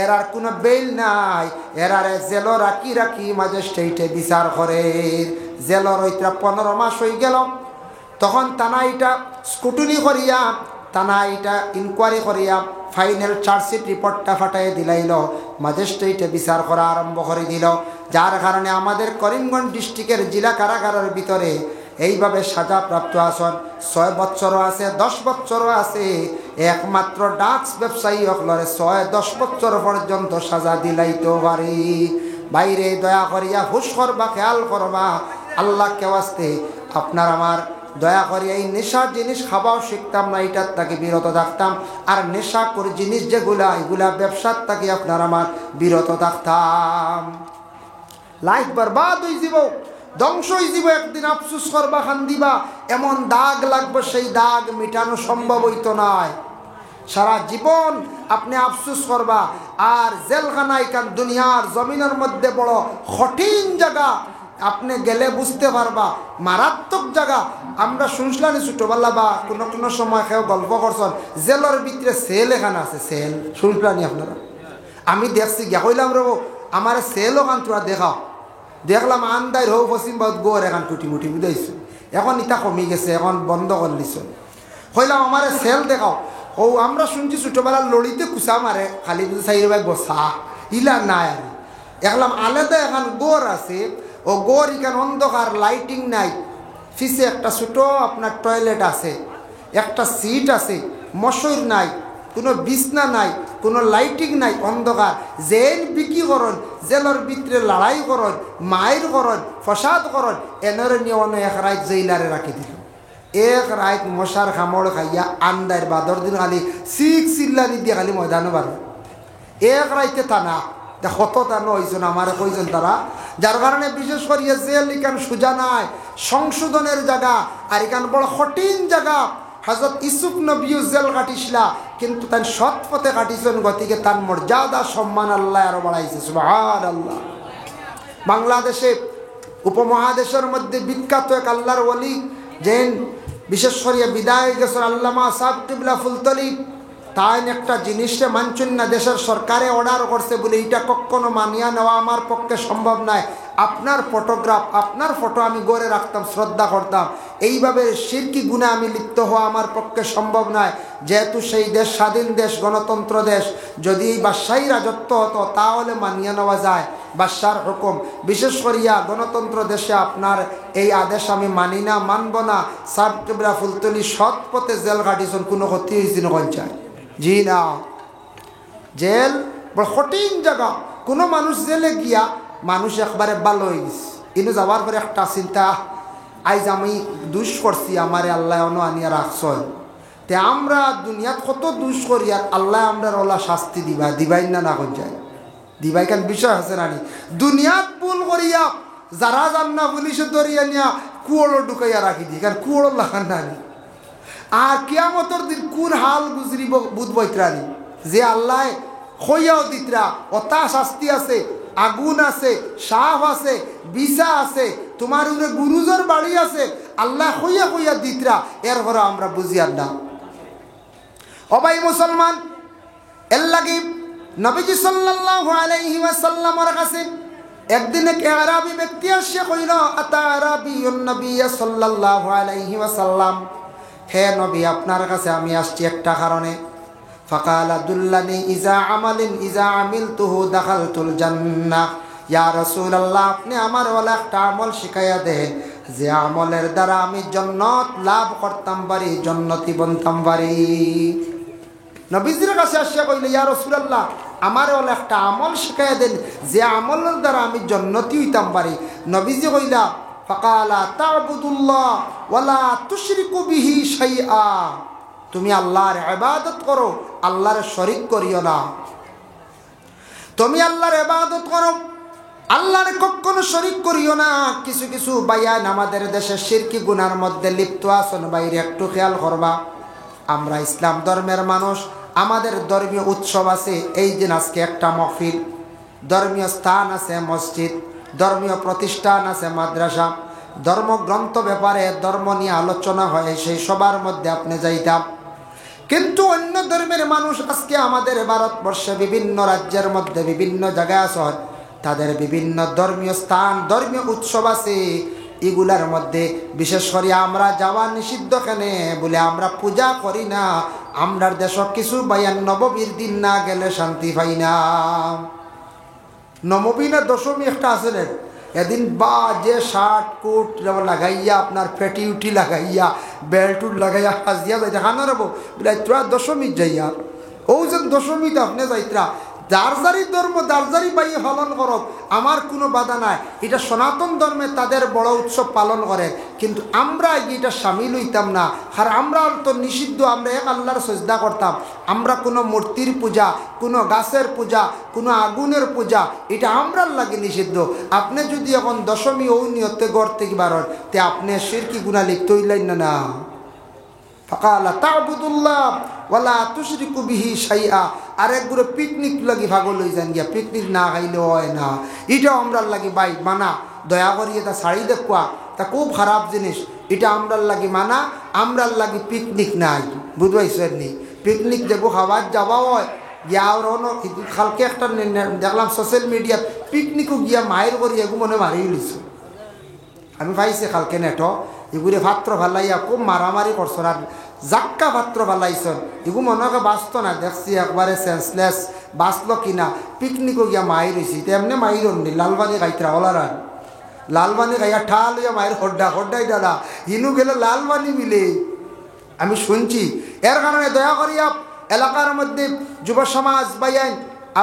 এরার কোনো বেল নাই, এরারে জেলও রাখি রাখি ম্যাজিস্ট্রেটে বিচার করে। জেলর ওইটা 15 মাস হয়ে গেল, তখন তানা এটা স্কুটনি করিয়া, তানা এটা ইনকোয়ারি করিয়া ফাইনাল চার্জশিট রিপোর্টটা ফাটাই দিলাইল, ম্যাজিস্ট্রেটে বিচার করা আরম্ভ করে দিল। যার কারণে আমাদের করিমগঞ্জ ডিস্ট্রিক্টের জেলা কারাগারের ভিতরে এইভাবে সাজাপ্রাপ্ত আসন 6 বছরও আছে, 10 বছরও আছে। একমাত্র ড্রাগস ব্যবসায়ী হকলরে 6-10 বছর পর্যন্ত সাজা দিলাইতে পারি। বাইরে দয়া করিয়া হুশ করবা, খেয়াল করবা, আল্লাহ কে ওয়াস্তে আপনার আমার দয়া করি এই নেশার জিনিস খাওয়াও শিখতাম না, এটার তাকে বিরত থাকতাম। আর নেশা করে জিনিস যেগুলা এগুলা ব্যবসার তাকে আপনার আমার বিরত থাকতাম। লাইফ বরবাদ হয়ে যাব, ধ্বংস হয়ে যাব। একদিন আফসুস করবা, কান্দিবা, এমন দাগ লাগবে সেই দাগ মিটানো সম্ভব হইতো নয়। সারা জীবন আপনি আফসুস করবা। আর জেলখানায় কান দুনিয়ার জমিনের মধ্যে বড় কঠিন জায়গা, আপনি গেলে বুঝতে পারবা, মারাত্মক জায়গা। আমরা শুনছিলাম ছোটবেলা বা কোনো কোনো সময় কেউ গল্প করছেন, জেলের ভিতরে সেল এখানে আছে, সেল শুনছিলাম আপনারা। আমি দেখছি গিয়া কইলাম রে আমার সেল ওখান তোরা দেখাও। দেখলাম আন্দার হৌ পশ্চিম বাদ গোর এখন টুটি মুটি বুঝাইছো এখন ইটা কমি গেছে এখন বন্ধ করলিছ কইলাম আমারে সেল দেখাও ও আমরা শুনছি ছোটবেলার লড়িতে কুসা মারে খালি বুঝে সাইরে ভাই বসা ইলা নাই আর দেখলাম আলাদা এখন গোর আছে ও গোর ইখান অন্ধকার লাইটিং নাই ফিসে একটা ছোট আপনার টয়লেট আছে একটা সিট আছে মশর নাই কোনো বিছনা নাই কোনো লাইটিং নাই অন্ধকার জেল বিক্রি করন জেলের ভিতরে লড়াই করন মায়ের করন ফসাদ করন এনের নিয়ে অন্য এক রাত জেলারে রাখি দিল এক রাত মশার খামড় খাইয়া আন্দার বাদর দিন খালি চিল্লানি দিয়ে খালি ময়দানো বাড়ে এক রাইতে টানা কত টানো হয়েছেন আমার কইছেন তারা যার কারণে বিশেষ করিয়া জেল ইখান সোজা নাই সংশোধনের জায়গা আর এখান বড় কঠিন জায়গা হযরত ইউসুফ নবীও জেল কাটিসলা কিন্তু তার সৎ পথে কাটিছেন গতিকে তার মর্যাদা সম্মান আল্লাহ আরো বাড়াইছে সুবহানাল্লাহ। বাংলাদেশে উপমহাদেশের মধ্যে বিখ্যাত এক আল্লাহর ওলি যেন বিশেষ করিয়া বিদায় গেছেন আল্লামা সাহেব কিবলা ফুলতলি তাই একটা জিনিসটা মানছেন না দেশের সরকারে অর্ডার করছে বলে এটা কখনো মানিয়া নেওয়া আমার পক্ষে সম্ভব নয়। আপনার ফটোগ্রাফ আপনার ফটো আমি গড়ে রাখতাম শ্রদ্ধা করতাম এইভাবে শিরকি গুণে আমি লিপ্ত হওয়া আমার পক্ষে সম্ভব নয় যেহেতু সেই দেশ স্বাধীন দেশ গণতন্ত্র দেশ যদি এই বাদশাহী রাজত্ব হতো তাহলে মানিয়ে নেওয়া যায় বাদশার হুকুম বিশেষ করিয়া গণতন্ত্র দেশে আপনার এই আদেশ আমি মানি না মানব না। সাহেব কিবলা ফুলতলি সৎ পথে জেল কাটিছেন কোনো ক্ষতি হয়েছিল কঞ্চায় জি না জেল বড় কঠিন জায়গা কোনো মানুষ জেলে গিয়া মানুষ একবারে ভালো হয়ে গেছে কিন্তু যাওয়ার পরে একটা চিন্তা আজ আমি দুষ করছি আমারে আল্লাহ অন আনিয়া রাখছ তে আমরা দুনিয়াত কত দুষ করি আর আল্লাহ আমরা ওলা শাস্তি দিবাই না কোন যায় দিবাই কেন বিষয় আছে নানি দুনিয়াত ভুল করিয়া যারা যান না পুলিশে ধরিয়া নিয়া কুয়োড়ো ঢুকাইয়া রাখি দিই কারণ কুয়োড়ো লাগান নানি আর কিয়ামতর দিন কোন হাল গুজরিব বুধবৈত্রানি যে আল্লাহ হইয়াও দিতরা অতা শাস্তি আছে আগুন আছে সাপ আছে বিষা আছে তোমার উপরে গুরুজর বাড়ি আছে আল্লাহ হইয়া হইয়া দিতরা এর ঘরে আমরা বুঝি আর না অবাই মুসলমান এর লাগি নবীজি সাল্লাল্লাহু আলাইহি ওয়াসাল্লামের কাছে একদিন এক আরবি ব্যক্তি এসে কইল আতা আরবিয়ুন নবী সাল্লাল্লাহু আলাইহি ওয়াসাল্লাম হে নবী আপনার কাছে আমি আসছি একটা কারণে ফাকালা দুল্লানি ইজা আমালিন ইজা আমিলতুহু দাখালতুল জান্নাহ ইয়া রাসূলুল্লাহ আপনি আমার ওলা একটা আমল শিখাইয়া দেন যে আমলের দ্বারা আমি জান্নাত লাভ করতাম পারি জান্নাতি বনতাম পারি নবীজির কাছে আসিয়া কইল ইয়া রাসূলুল্লাহ আমার ওলা একটা আমল শিখাইয়া দেন যে আমলের দ্বারা আমি জান্নাতি হইতাম পারি নবীজি কইলা ফাকালা তা'বুদুল্লাহ ওয়ালা তুশরিকু বিহি শাইআ তুমি আল্লাহর ইবাদত করো আল্লাহর শরীক করিও না তুমি আল্লাহর ইবাদত করো আল্লাহর কখনো শরীক করিও না কিছু কিছু বায়ান আমাদের দেশে শিরকি গুনার মধ্যে লিপ্ত আছেন বাইরে একটু খেয়াল করবা আমরা ইসলাম ধর্মের মানুষ আমাদের ধর্মীয় উৎসব আছে এই দিন আজকে একটা মাহফিল ধর্মীয় স্থান আছে মসজিদ ধর্মীয় প্রতিষ্ঠান আছে মাদ্রাসা ধর্মগ্রন্থ ব্যাপারে ধর্ম নিয়ে আলোচনা হয় সেই সবার মধ্যে আপনি যাইতাম কিন্তু অন্য ধর্মের মানুষ আজকে আমাদের ভারতবর্ষে বিভিন্ন রাজ্যের মধ্যে বিভিন্ন জায়গায় আছে তাদের বিভিন্ন ধর্মীয় স্থান ধর্মীয় উৎসব আছে এগুলার মধ্যে বিশেষ করে আমরা যাওয়া নিষিদ্ধ কেনে বলে আমরা পূজা করি না আমরার দেশ কিছু বায়ান নবমীর দিন না গেলে শান্তি পাই না নবমী না দশমী একটা আছে এদিন বা যে শার্ট কোট লাগাইয়া আপনার পেটি উঠি লাগাইয়া বেল্ট উট লাগাইয়া হাজিয়া যাই দেখা না রব বলে তোরা দশমী যাইয়া ও যে দশমীতে আপনি যাইতরা দারজারি ধর্ম দারজারি বাই পালন করক আমার কোনো বাধা নাই এটা সনাতন ধর্মে তাদের বড় উৎসব পালন করে কিন্তু আমরা এটা সামিল হইতাম না আর আমরা তো নিষিদ্ধ আমরা এক আল্লাহর সজদা করতাম আমরা কোনো মূর্তির পূজা কোনো গাছের পূজা কোনো আগুনের পূজা এটা আমরার লাগে নিষিদ্ধ আপনি যদি এখন দশমী ও নিয়তে গড়তে পারেন তে আপনি শিরকি গুনাহ লিপ্ত হইলেন না ফাকালা তা'বুদুল্লাহ ওয়ালা তুশরিকু বিহি শাইআ আরেকগুলো পিকনিক লাগি ভাগল হয়ে যান গিয়া পিকনিক না খাইলে হয় না এটাও আমরার লাগি বাই মানা দয়া করি এটা শাড়ি দেখুয়া তা খুব খারাপ জিনিস এটা আমরার লাগি মানা আমরার লাগি পিকনিক নাই বুঝবাইছেন নি পিকনিক দেখো খাবার যাওয়া হয় গিয়া আর কালকে একটা দেখলাম সোশ্যাল মিডিয়াত পিকনিকও গিয়া মায়ের করি এগু মনে মারি লিছো আমি পাইছি কালকে নেটো এগুলি পাত্র ভালাইয়া খুব মারামারি করছো আর জাক্কা পাত্র ভালাইছন এগু মনে হয় বাঁচত না দেখছি একবারে সেন্সলেস বাঁচলো কিনা পিকনিকও গিয়া মায়ের হয়েছি তেমনি মায়ের অন্যি লালবানি খাইতরা ওলার লালবানি খাইয়া ঠাল হইয়া মায়ের হড্ডাই দাদা হিনু গেলে লালবানি মিলে আমি শুনছি এর কারণে দয়া করিয়া এলাকার মধ্যে যুব সমাজ বাইন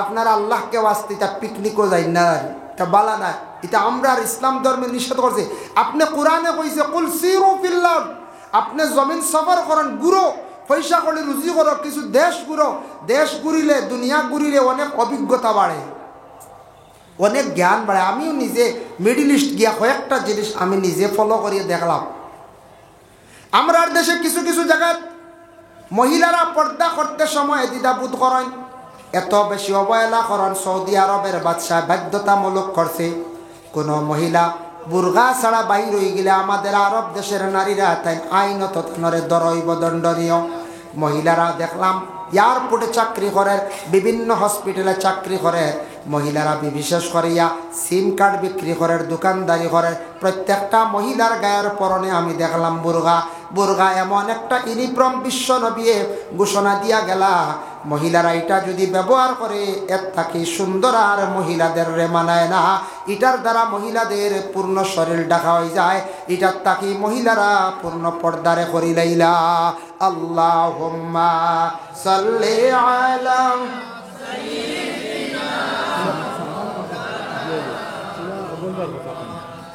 আপনারা আল্লাহকে ওয়াস্তে এটা পিকনিকও যাই না এটা বালা না এটা আমরা ইসলাম ধর্মে নিষেধ করছে আপনি কোরআনে কইছে কুল সিরু ফিল আরদ আপনি জমিন সফর করেন ঘুরো পয়সা করে রুজি করো কিছু দেশ ঘুরো দেশ ঘুরিলে দুনিয়া ঘুরিলে অনেক অভিজ্ঞতা বাড়ে অনেক জ্ঞান বাড়ে আমিও নিজে মিডল ইস্ট গিয়া কয়েকটা জিনিস আমি নিজে ফলো করিয়ে দেখলাম আমরা দেশে কিছু কিছু জায়গায় মহিলারা পর্দা করতে সময় দ্বিধাবোধ করেন এত বেশি অবহেলা করেন সৌদি আরবের বাদশাহ বাধ্যতামূলক করছে কোনো মহিলা বুরগা ছাড়া বাহির হয়ে গেলে আমাদের আরব দেশের নারীরা তাই আইনত নরে দরইব দণ্ডনীয় মহিলারা দেখলাম এয়ারপোর্টে চাকরি করে বিভিন্ন হসপিটালে চাকরি করে মহিলারা বিশেষ করিয়া সিম কার্ড বিক্রি করে দোকানদারি করে প্রত্যেকটা মহিলার গায়ের পরনে আমি দেখলাম বুরগা এমন একটা ইউনিফর্ম বিশ্ব নবী ঘোষণা দিয়া গেলা মহিলারা এটা যদি ব্যবহার করে এর থাকি সুন্দর আর মহিলাদের রে মানায় না এটার দ্বারা মহিলাদের পূর্ণ শরীর ঢাকা হয়ে যায় এটার থাকি মহিলারা পূর্ণ পর্দারে করিলাইলা আল্লাহুম্মা সাল্লি আলা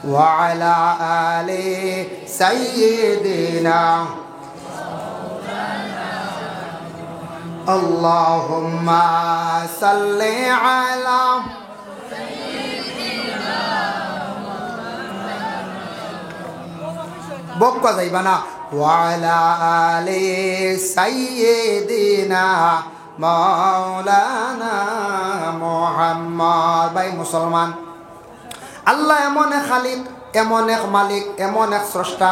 ওয়া আলা আলি সাইয়্যিদিনা আল্লাহুম্মা সাল্লি আলা বক্কা যাইবা না ওয়া আলা আলি সাইয়্যিদিনা মাওলানা মুহাম্মদ ভাই মুসলমান আল্লাহ এমন এক খালিক এমন এক মালিক এমন এক স্রষ্টা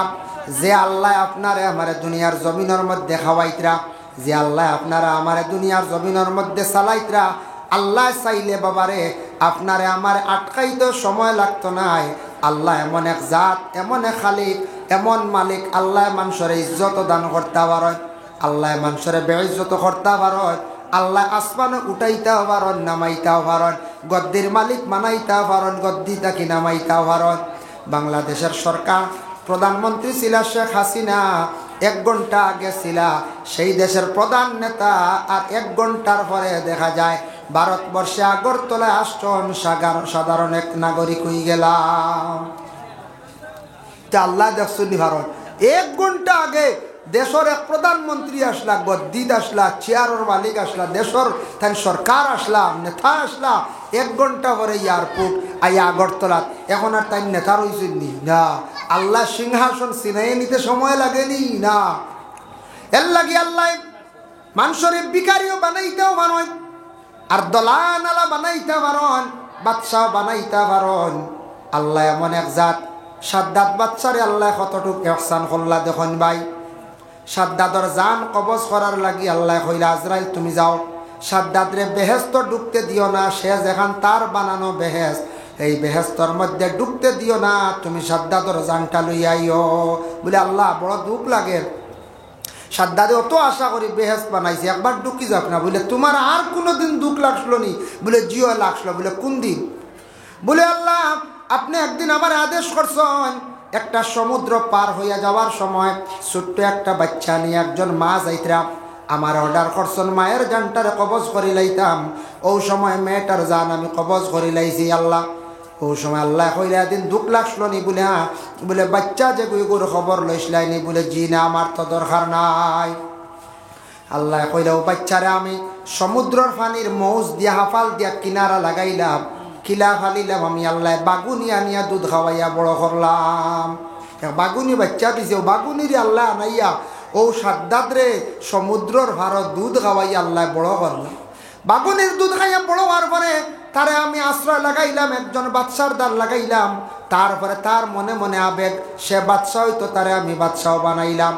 যে আল্লাহ আপনারে আমারে দুনিয়ার জমিনের মধ্যে খাওয়াইতরা যে আল্লাহ আপনারা আমারে দুনিয়ার জমিনের মধ্যে চালাইতরা আল্লাহ চাইলে বাবারে আপনারে আমারে আটকাইতে সময় লাগতো নাই আল্লাহ এমন এক জাত এমন এক খালিক এমন মালিক আল্লাহ মানুষের ইজ্জত দান করতে পারেন আল্লাহ মানুষের বেইজ্জত করতে পারেন আল্লাহ আসমানে উঠাইতেও পারেন নামাইতেও পারেন গদ্দির মালিক মানাইতেও পারেন গদ্দি তাকে নামাইতেও পারেন বাংলাদেশের সরকার প্রধানমন্ত্রী ছিল শেখ হাসিনা 1 ঘন্টা আগে ছিল সেই দেশের প্রধান নেতা আর 1 ঘন্টার পরে দেখা যায় ভারতবর্ষে আগরতলায় আসছেন সাধারণ এক নাগরিক হয়ে গেলাম আল্লাহ দেখছেন ভারত 1 ঘন্টা আগে দেশের এক প্রধানমন্ত্রী আসলা গদ্দিদ আসলা চেয়ারের মালিক আসলা দেশের তাই সরকার আসলা নেতা আসলা 1 ঘন্টা পরে এয়ারপোর্ট আইয়া আগরতলা এখন আর তাই নেতা রয়েছেন নি না আল্লাহ সিংহাসন সিনাইয়ে নিতে সময় লাগেনি না এর লাগে আল্লাহ মানুষের বিকারিও বানাইতেও পারেন আর দলানালা বানাইতে পারেন বাদশাহ বানাইতে পারেন আল্লাহ এমন এক জাত সাদ্দাত বাদশারে আল্লাহ কতটুকু ইহসান করলা দেখুন ভাই সাদ্দাদর জান কবজ করার লাগি আল্লাহ কইলা আজরাইল তুমি যাও সাদ্দাদরে বেহেস্ত ঢুকতে দিও না সে যেখান তার বানানো বেহেস্ত এই বেহেস্তর মধ্যে ঢুকতে দিও না তুমি সাদ্দাদর জানটা লইয়া আইও বলে আল্লাহ বড় দুঃখ লাগে সাদ্দাদে অত আশা করি বেহেস্ত বানাইছে একবার ঢুকি যাক না বলে তোমার আর কোনোদিন দুঃখ লাগলো নি বলে জিও লাগলো বলে কোন দিন বলে আল্লাহ আপনি একদিন আমার আদেশ করছেন একটা সমুদ্র পার হইয়া যাওয়ার সময় ছোট্ট একটা বাচ্চা নিয়ে একজন মা যাইতরা আমার অর্ডার করছেন মায়ের জানটারে কবজ করি লাইতাম ও সময় মেয়েটার জান আমি কবজ করি লাইছি আল্লাহ ও সময় আল্লাহ কইলা দিন দুঃখ লাগলো নি বলে হ্যাঁ বলে বাচ্চা যে গুইগুর খবর লইসলাইনি বলে জি না আমার তো দরকার নাই আল্লাহ কইলা ও বাচ্চারে আমি সমুদ্রের পানির মৌজ দিয়া হাফাল দিয়া কিনারা লাগাইলাম কিলা ফালিলাম আমি আল্লাহ বাগুনি আনিয়া দুধ খাওয়াইয়া বড় করলাম বাগুনি বাচ্চা দিছে ও বাগুনির আল্লাহ আনাইয়া ও সাদ্দাদরে সমুদ্রর ভারত দুধ খাওয়াইয়া আল্লাহ বড় করলাম বাগুনির দুধ খাইয়া বড় হওয়ার পরে তারে আমি আশ্রয় লাগাইলাম একজন বাদশার দ্বার লাগাইলাম তারপরে তার মনে মনে আবেগ সে বাদশা হইতো তারে আমি বাদশাহ বানাইলাম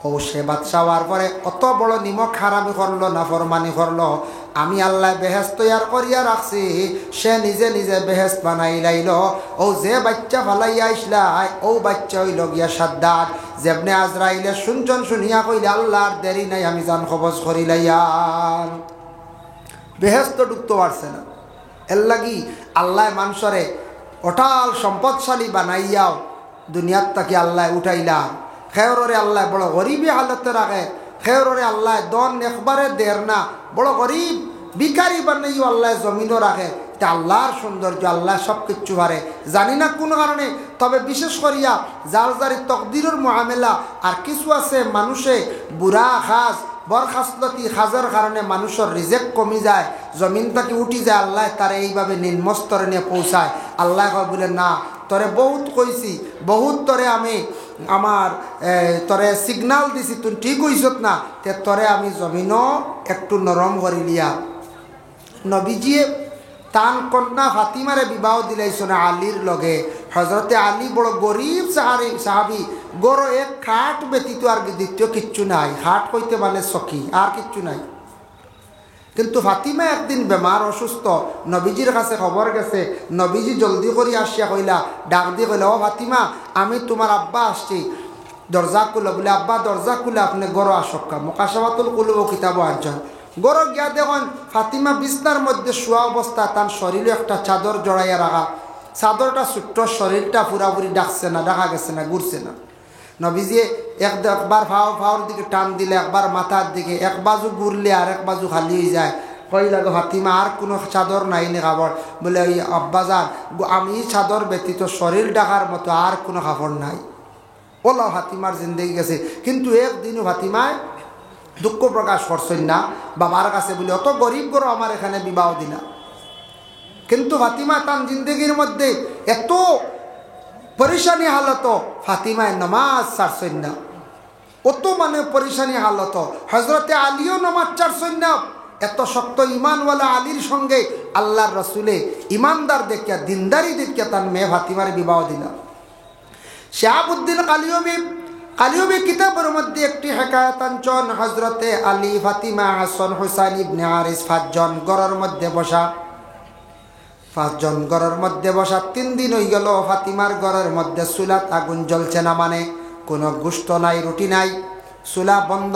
ও সে বাদশা হওয়ার পরে অত বড় নিমক হারামি করলো না ফরমানি করলো আমি আল্লাহ বেহেশত তৈয়ার করিয়া রাখছি, সে নিজে নিজে বেহেশত বানাই লাইল। ও যে বাচ্চা ফালাইয়া আইসলাই ও বাচ্চা হইল গিয়া সাদ্দাত। যেমনে আজরাইলে শুনছন শুনিয়া কইলে আল্লাহর দেরি নাই, আমি জান কবজ করি লাইয়ার। বেহেশত ঢুকতে পারছে না, এর লাগি আল্লাহ মানুষরে অটাল সম্পদশালী বানাইয়াও দুনিয়ার তাকে আল্লাহ উঠাইলা। খেয়রে আল্লাহ বড় গরিবী হালতে রাখে, খেয়রে আল্লাহ দন একবারে দের না, বড় গরিব ভিখারি বানাইও আল্লাহ জমিনও রাখে। এটা আল্লাহর সৌন্দর্য, আল্লাহ সব কিচ্ছু পারে। জানি না কোন কারণে, তবে বিশেষ করিয়া যার যারি তকদিরের মুআমেলা। আর কিছু আছে মানুষে বুড়া খাস বরখাসলতি খাজের কারণে মানুষের রিজেক্ট কমি যায়, জমিন থেকে উঠি যায়, আল্লাহ তারে এইভাবে নিম্নস্তরে নিয়ে পৌঁছায়। আল্লাহ বলে না, তরে বহুত কইছি, বহুত তরে আমি আমার তরে সিগনাল দিছি, তুই ঠিক হইছত না, তে তরে আমি জমিনও একটু নরম করি লিয়া। নবীজিয়ে তান কন্যা ফাতিমারে বিবাহ দিলাইছনে আলীর লগে। হজরতে আলী বড় গরিব সাহাবি, গড় এক খাট ব্যতীত আর দ্বিতীয় কিচ্ছু নাই। খাট কইতে মানে চকি, আর কিচ্ছু নাই। কিন্তু ফাতিমা একদিন বেমার, অসুস্থ, নবীজির কাছে খবর গেছে। নবীজি জলদি করে আসিয়া কইলা, ডাক দিয়ে কইলা, ও ফাতিমা, আমি তোমার আব্বা আসছি, দরজা খুলো। বলে আব্বা দরজা খুলে আপনি গড় আসক্কা। মোকাশাবাতুল কুলুব কিতাব আনছেন। গড় গিয়া দেখুন ফাতিমা বিছনার মধ্যে শোয়া অবস্থা, তার শরীরে একটা চাদর জড়াইয়া রাখা। চাদরটা ছোট্ট, শরীরটা পুরাপুরি ডাকছে না, দেখা গেছে না, ঘুরছে না। নবীজি একবার ফাওয়ার দিকে টান দিলে, একবার মাথার দিকে, এক বাজু ঘুরলে আর এক বাজু খালি হয়ে যায়। কই লাগে ফাতিমা আর কোনো চাদর নাই নি কাপড়? বলে ওই আব্বাজান, আমি চাদর ব্যতীত শরীর ডাকার মতো আর কোনো কাপড় নাই। ওলা ফাতিমার জিন্দগি গেছে। কিন্তু একদিনও ফাতিমায় দুঃখ প্রকাশ করছেন না বাবার কাছে, বলে অত গরিব করো আমার এখানে বিবাহ দিলা। কিন্তু ফাতিমা তার জিন্দগির মধ্যে এত পরেশানি হালত, ফাতিমায় নমাজ ছাড়ছেন না, অত মানে পরেশানি হালত। হজরতে আলীও নমাজ ছাড়ছেন না। এত শক্ত ইমানওয়ালা আলীর সঙ্গে আল্লাহর রসুলে ইমানদার দেখিয়া, দিনদারি দেখিয়া তার মেয়ে ফাতিমার বিবাহ দিলা। শাহাবুদ্দিন কালিয়বী কিতাবের মধ্যে একটি হেকায়াত আনছেন। হজরতে আলী, ফাতিমা, হাসান, হুসাইন ইবনে আরিস, পাঁচজন গড়ের মধ্যে বসা। 5 জন ঘরের মধ্যে বসা। 3 দিন হয়ে গেল ফাতিমার ঘরের মধ্যে চুলাত আগুন জ্বলছে না, মানে কোনো গোশত নাই, রুটি নাই, চুলা বন্ধ,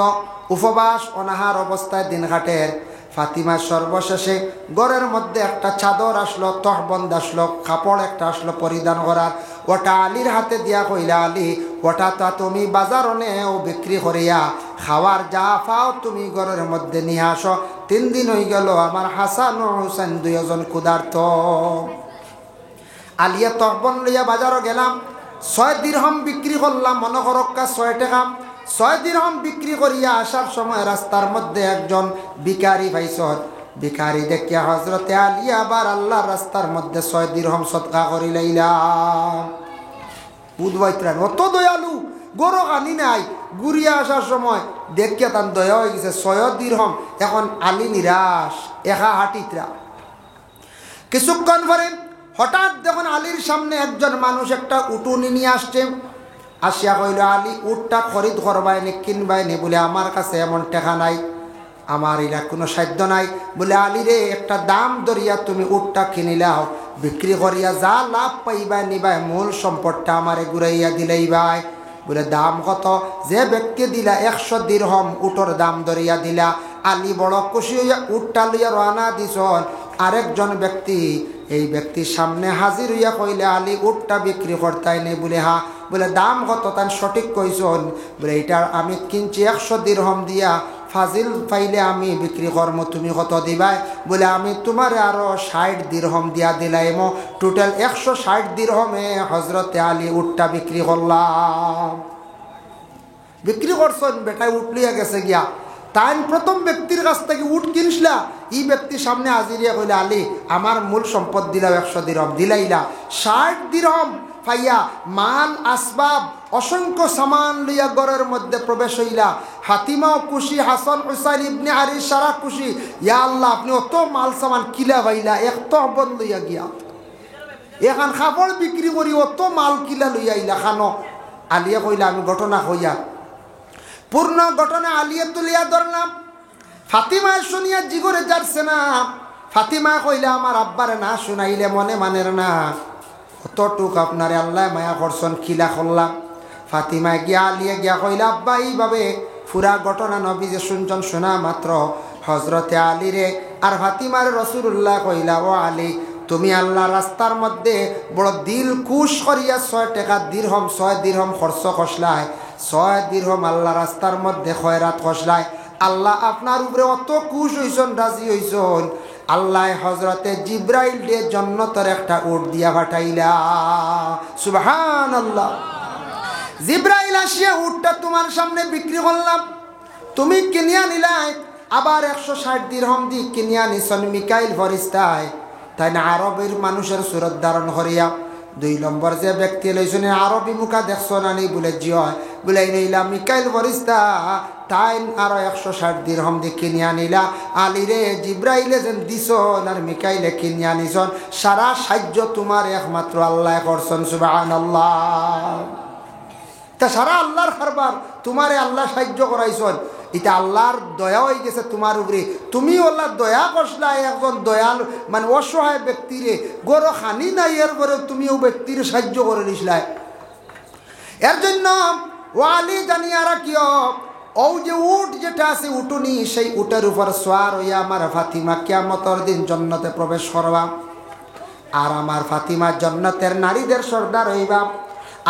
উপবাস অনাহার অবস্থায় দিন কাটের। ফাতিমার সর্বশেষে ঘরের মধ্যে একটা চাদর আসলো, তহবন্দ আসলো, কাপড় একটা আসলো পরিধান করার। ওটা আলীর হাতে দিয়া কইলা, আলী ওটা তা তুমি বাজারনেও বিক্রি করিয়া খাওয়ার যা পাও তুমি ঘরের মধ্যে নিয়ে আসো। 3 দিন হয়ে গেল আমার হাসান ও হুসেন 2 জন ক্ষুধার্ত। আলিয়া তহবন লইয়া বাজারও গেলাম, 6 দিরহাম বিক্রি করলাম, মনে করক্কা 6 টাকা। 6 দিরহাম বিক্রি করিয়া আসার সময় রাস্তার মধ্যে একজন ভিখারি পাইছত। ভিখারি দেখিয়া হজরতে আলী আবার আল্লাহর রাস্তার মধ্যে 6 দিরহাম সদকা করি লাইলাম। বুধবাইত্রান অত দয়ালু, গরো আনি নাই। ঘুরিয়া আসার সময় দেখিয়া তার দয়া হয়ে গেছে, 6 দিরহাম। এখন আলী নিরাশ, একা হাটিতরা। কিছুক্ষণ পরে হঠাৎ দেখুন আলীর সামনে একজন মানুষ একটা উটুনি নিয়ে আসছে। আসিয়া কইল, আলী উটটা খরিদ করবাইনি, কিনবাইনি? বলে আমার কাছে এমন টাকা নাই, আমার এরা কোনো সাধ্য নাই। বলে আলী রে, একটা দাম ধরিয়া তুমি উটটা কিনিলাও, বিক্রি করিয়া যা লাভ পাইবাই নিবাই, মূল সম্পদটা আমারে ঘুরাইয়া দিলেই ভাই। বলে দাম কত? যে ব্যক্তি দিলা 100 দিরহাম উটর দাম ধরিয়া দিলা। আলী বড় খুশি হইয়া উটটা লইয়া রওনা দিছন। আরেকজন ব্যক্তি এই ব্যক্তির সামনে হাজির হইয়া কইলে, আলী উটটা বিক্রি করতাই নেই? বলে হা। বলে দাম কত? তার সঠিক কইছন। বলে এটা আমি কিনছি 100 দিরহাম দিয়া, ফাজিল পাইলে আমি বিক্রি করবো, তুমি কত দিবাই? বলে আমি তোমার আরো 60 দিরহাম দিয়া দিলাইম। টোটাল 160 দিরহামে হজরতে আলী উটটা বিক্রি করলাম। বিক্রি করছেন, বেটায় উট লিয়া গেছে গিয়া। তাই প্রথম ব্যক্তির কাছ থেকে উট কিনছিলা, এই ব্যক্তির সামনে হাজিরিয়া কইলা, আলী আমার মূল সম্পদ দিলাম 100 দিরহাম। দিলাইলা 60 দিরহাম পাইয়া মাল আসবাব অসংখ্য সামান লইয়া ঘরের মধ্যে প্রবেশ হইলা। ফাতিমাও খুশি, হাসান হুসাইন ইবনে আরিস সারা খুশি। ইয়া আল্লাহ, আপনি অত মাল সামান কিলা পাইলা, এক তহবন লইয়া গিয়া, এখান খাবার বিক্রি করি অত মাল কিলা লইয়া আইলা খানো? আলিয়া কইলা, আমি ঘটনা কইয়া। পূর্ণ ঘটনা আলিয়া তুলিয়া ধরলাম। ফাতিমায় শুনিয়া জিগরে যাচ্ছে না। ফাতিমা কইলে আমার আব্বারে না শুনাইলে মনে মানের না, অতটুক আপনারে আল্লাহ মায়া করছেন খিলা করলাম। ফাতিমায় গিয়া আলিয়ে গিয়া কইলা আব্বা এইভাবে পুরা ঘটনা নবী যে শুনছেন, শোনা মাত্র হজরতে আলী রে আর ফাতিমার রাসূলুল্লাহ কইলা ও আলী, তুমি আল্লাহ রাস্তার মধ্যে বড় দিল খুশ করিয়া 6 টাকা দিরহম 6 দিরহম খরচ করছলাই, 6 দিরহম আল্লাহ রাস্তার মধ্যে খয়রাত করছলাই। আল্লাহ আপনার উপরে অত খুশ হইছেন, রাজি হইছেন, আল্লাহ হজরতে জিব্রাইল ডে জান্নাতের একটা উট দিয়া পাঠাইলা। সুবহানাল্লাহ। জিব্রাইল আসিয়া উটটা তোমার সামনে বিক্রি করলাম, তুমি কিনিয়া নিলাই, আবার 160 দিরহম দি কিনিয়া নিছেন মিকাইল ফরিস্তায়, তাই না আরবের মানুষের সুরত ধারণ করিয়া। 2 নম্বর যে ব্যক্তি লইছেন আরবি মুখা দেখছো না নেই বলে জি হয় বলে নিলা মিকাইল ফরিস্তা, তাই আরো 160 দিরহম দি কিনিয়া নিলা। আলী রে জিব্রাইলে যেন দিছন আর মিকাইলে কিনিয়া নিছন, সারা সাহায্য তোমার একমাত্র আল্লাহ করছেন। সুবহানাল্লাহ। তা সারা আল্লাহর কারবার, তোমারে আল্লাহ সাহায্য করাইছেন, এটা আল্লাহর দয়া হয়ে গেছে তোমার উপরে। তুমি আল্লাহ দয়া করছলা একজন দয়াল মানে অসহায় ব্যক্তিরে, গরো খানি নাই এর পরে তুমি ও ব্যক্তির সাহায্য করে নিসলাই। এর জন্য ওয়ালি জানিয়া রাখিও, ও যে উট যেটা আছে উটুনি, সেই উটের উপর সোয়ার হইয়া আমার ফাতিমা কিয়ামতের দিন জান্নাতে প্রবেশ করবা। আর আমার ফাতিমা জান্নাতের নারীদের সর্দার হইবা,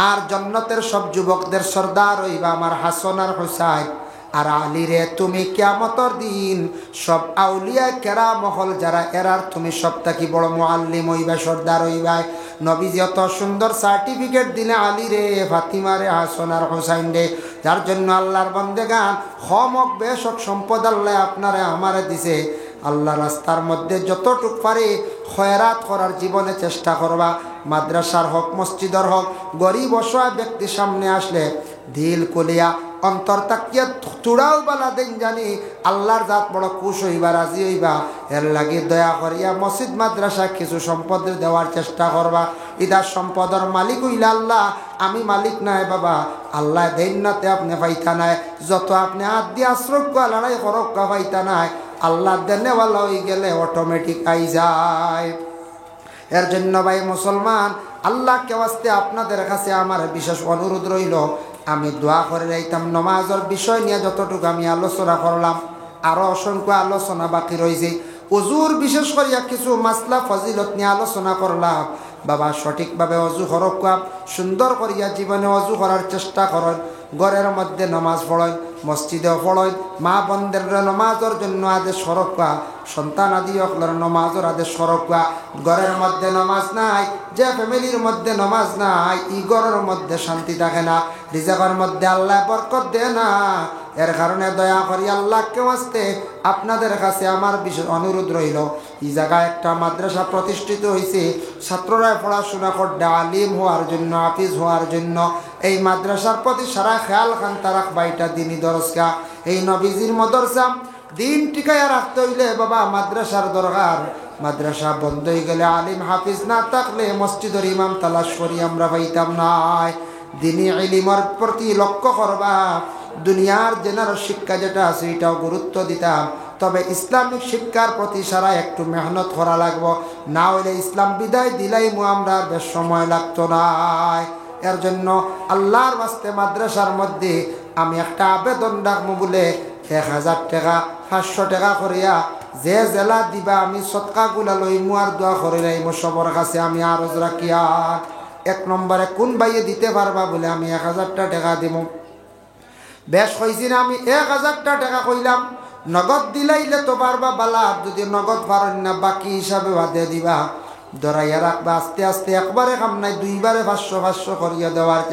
আর জান্নাতের সব যুবকদের সর্দার হইবা আমার হাসান আর হুসাইন। আর আলী রে তুমি কিয়ামতের দিন সব আউলিয়া কেরাম মহল যারা এরার তুমি সবথেকে বড় মুআল্লিম হইবা, সর্দার হইবা। নবীজি অত সুন্দর সার্টিফিকেট দিলে আলী রে, ফাতিমা রে, হাসান আর হুসাইন রে, যার জন্য আল্লাহর বান্দেগান হমক বেশক সম্পদ আল্লাহ আপনারে আমারে দিছে। আল্লাহ রাস্তার মধ্যে যতটুক পারে খয়রাত করার জীবনে চেষ্টা করবা। মাদ্রাসার হোক, মসজিদের হোক, গরিব অসহায় ব্যক্তি সামনে আসলে দিল কুলিয়া অন্তর তাকিয়া চূড়াও বালা দেন জানি আল্লাহর জাত বড় খুশ হইবা, রাজি হইবা। এর লাগি দয়া করিয়া মসজিদ মাদ্রাসা কিছু সম্পদ দেওয়ার চেষ্টা করবা। ইদার সম্পদের মালিক হইলা আল্লাহ, আমি মালিক নাই বাবা, আল্লাহ দেন নাতে আপনি পাইতা নাই, যত আপনি হাত দিয়ে আশ্রক্য লড়াই করক্কা পাইতা নাই, আল্লাহ দেনেওয়ালা হয়ে গেলে অটোমেটিক আই যায়। এর জন্য ভাই মুসলমান, আল্লাহকে ওয়াস্তে আপনাদের কাছে আমার বিশেষ অনুরোধ রইল, আমি দোয়া করে রাইতাম নমাজের বিষয় নিয়ে যতটুকু আমি আলোচনা করলাম, আরও অসংখ্য আলোচনা বাকি রয়েছে। ওজুর বিশেষ করিয়া কিছু মাসলা ফজিলত নিয়ে আলোচনা করলাম। বাবা সঠিকভাবে অজু হরকা সুন্দর করিয়া জীবনে অজু করার চেষ্টা করেন, ঘরের মধ্যে নমাজ পড়েন, মসজিদেও পড়েন, মা বোনদের নমাজের জন্য আদেশ হরকা, সন্তান আদি অকলের নমাজের আদেশ হরকা। ঘরের মধ্যে নমাজ নাই, যে ফ্যামিলির মধ্যে নমাজ নাই, ই ঘরের মধ্যে শান্তি থাকে না, রিজাকের মধ্যে আল্লাহ বরকত দেয় না। এর কারণে দয়া করি আল্লাহকে ওয়াস্তে আপনাদের কাছে আমার বিশেষ অনুরোধ রইল, এই জায়গায় একটা মাদ্রাসা প্রতিষ্ঠিত হয়েছে, ছাত্ররা পড়াশোনা করতে আলিম হওয়ার জন্য, হাফিজ হওয়ার জন্য। এই মাদ্রাসার প্রতি সারা খেয়াল খান তারাক বাইটা দিনী দরজা, এই নবীজির মদরসা দিন টিকাইয়া রাখতে হইলে বাবা মাদ্রাসার দরকার। মাদ্রাসা বন্ধ হয়ে গেলে, আলিম হাফিজ না থাকলে মসজিদের ইমাম তালাশ করি আমরা পাইতাম নাই। দিনী ইলমের প্রতি লক্ষ্য করবা, দুনিয়ার জেনারেল শিক্ষা যেটা আছে এটাও গুরুত্ব দিতাম, তবে ইসলামিক শিক্ষার প্রতি সারা একটু মেহনত করা লাগবো, না হইলে ইসলাম বিদায় দিলাই আমরা বেশ সময় লাগতো না। এর জন্য আল্লাহর বাস্তে মাদ্রাসার মধ্যে আমি একটা আবেদন রাখবো বলে 1000 টাকা 500 টাকা করিয়া যে জেলা দিবা আমি সৎকাগুলা লইমু আর দোয়া করে লাইমু সবার কাছে আমি আরজ রাখিয়া। 1 নম্বরে কোন ভাইয়ে দিতে পারবা বলে আমি 1000 টাকা দিব। বেশ কইছি না আমি 1000 টাকা কইলাম, নগদ দিলাইলে তো পারবা বালা, যদি নগদ পারেন না বাকি হিসাবে বাদে দিবা, ধরাইয়া রাখবা। আস্তে আস্তে একবারে কাম নাই, 2বারে 500 করিয়া দেওয়ার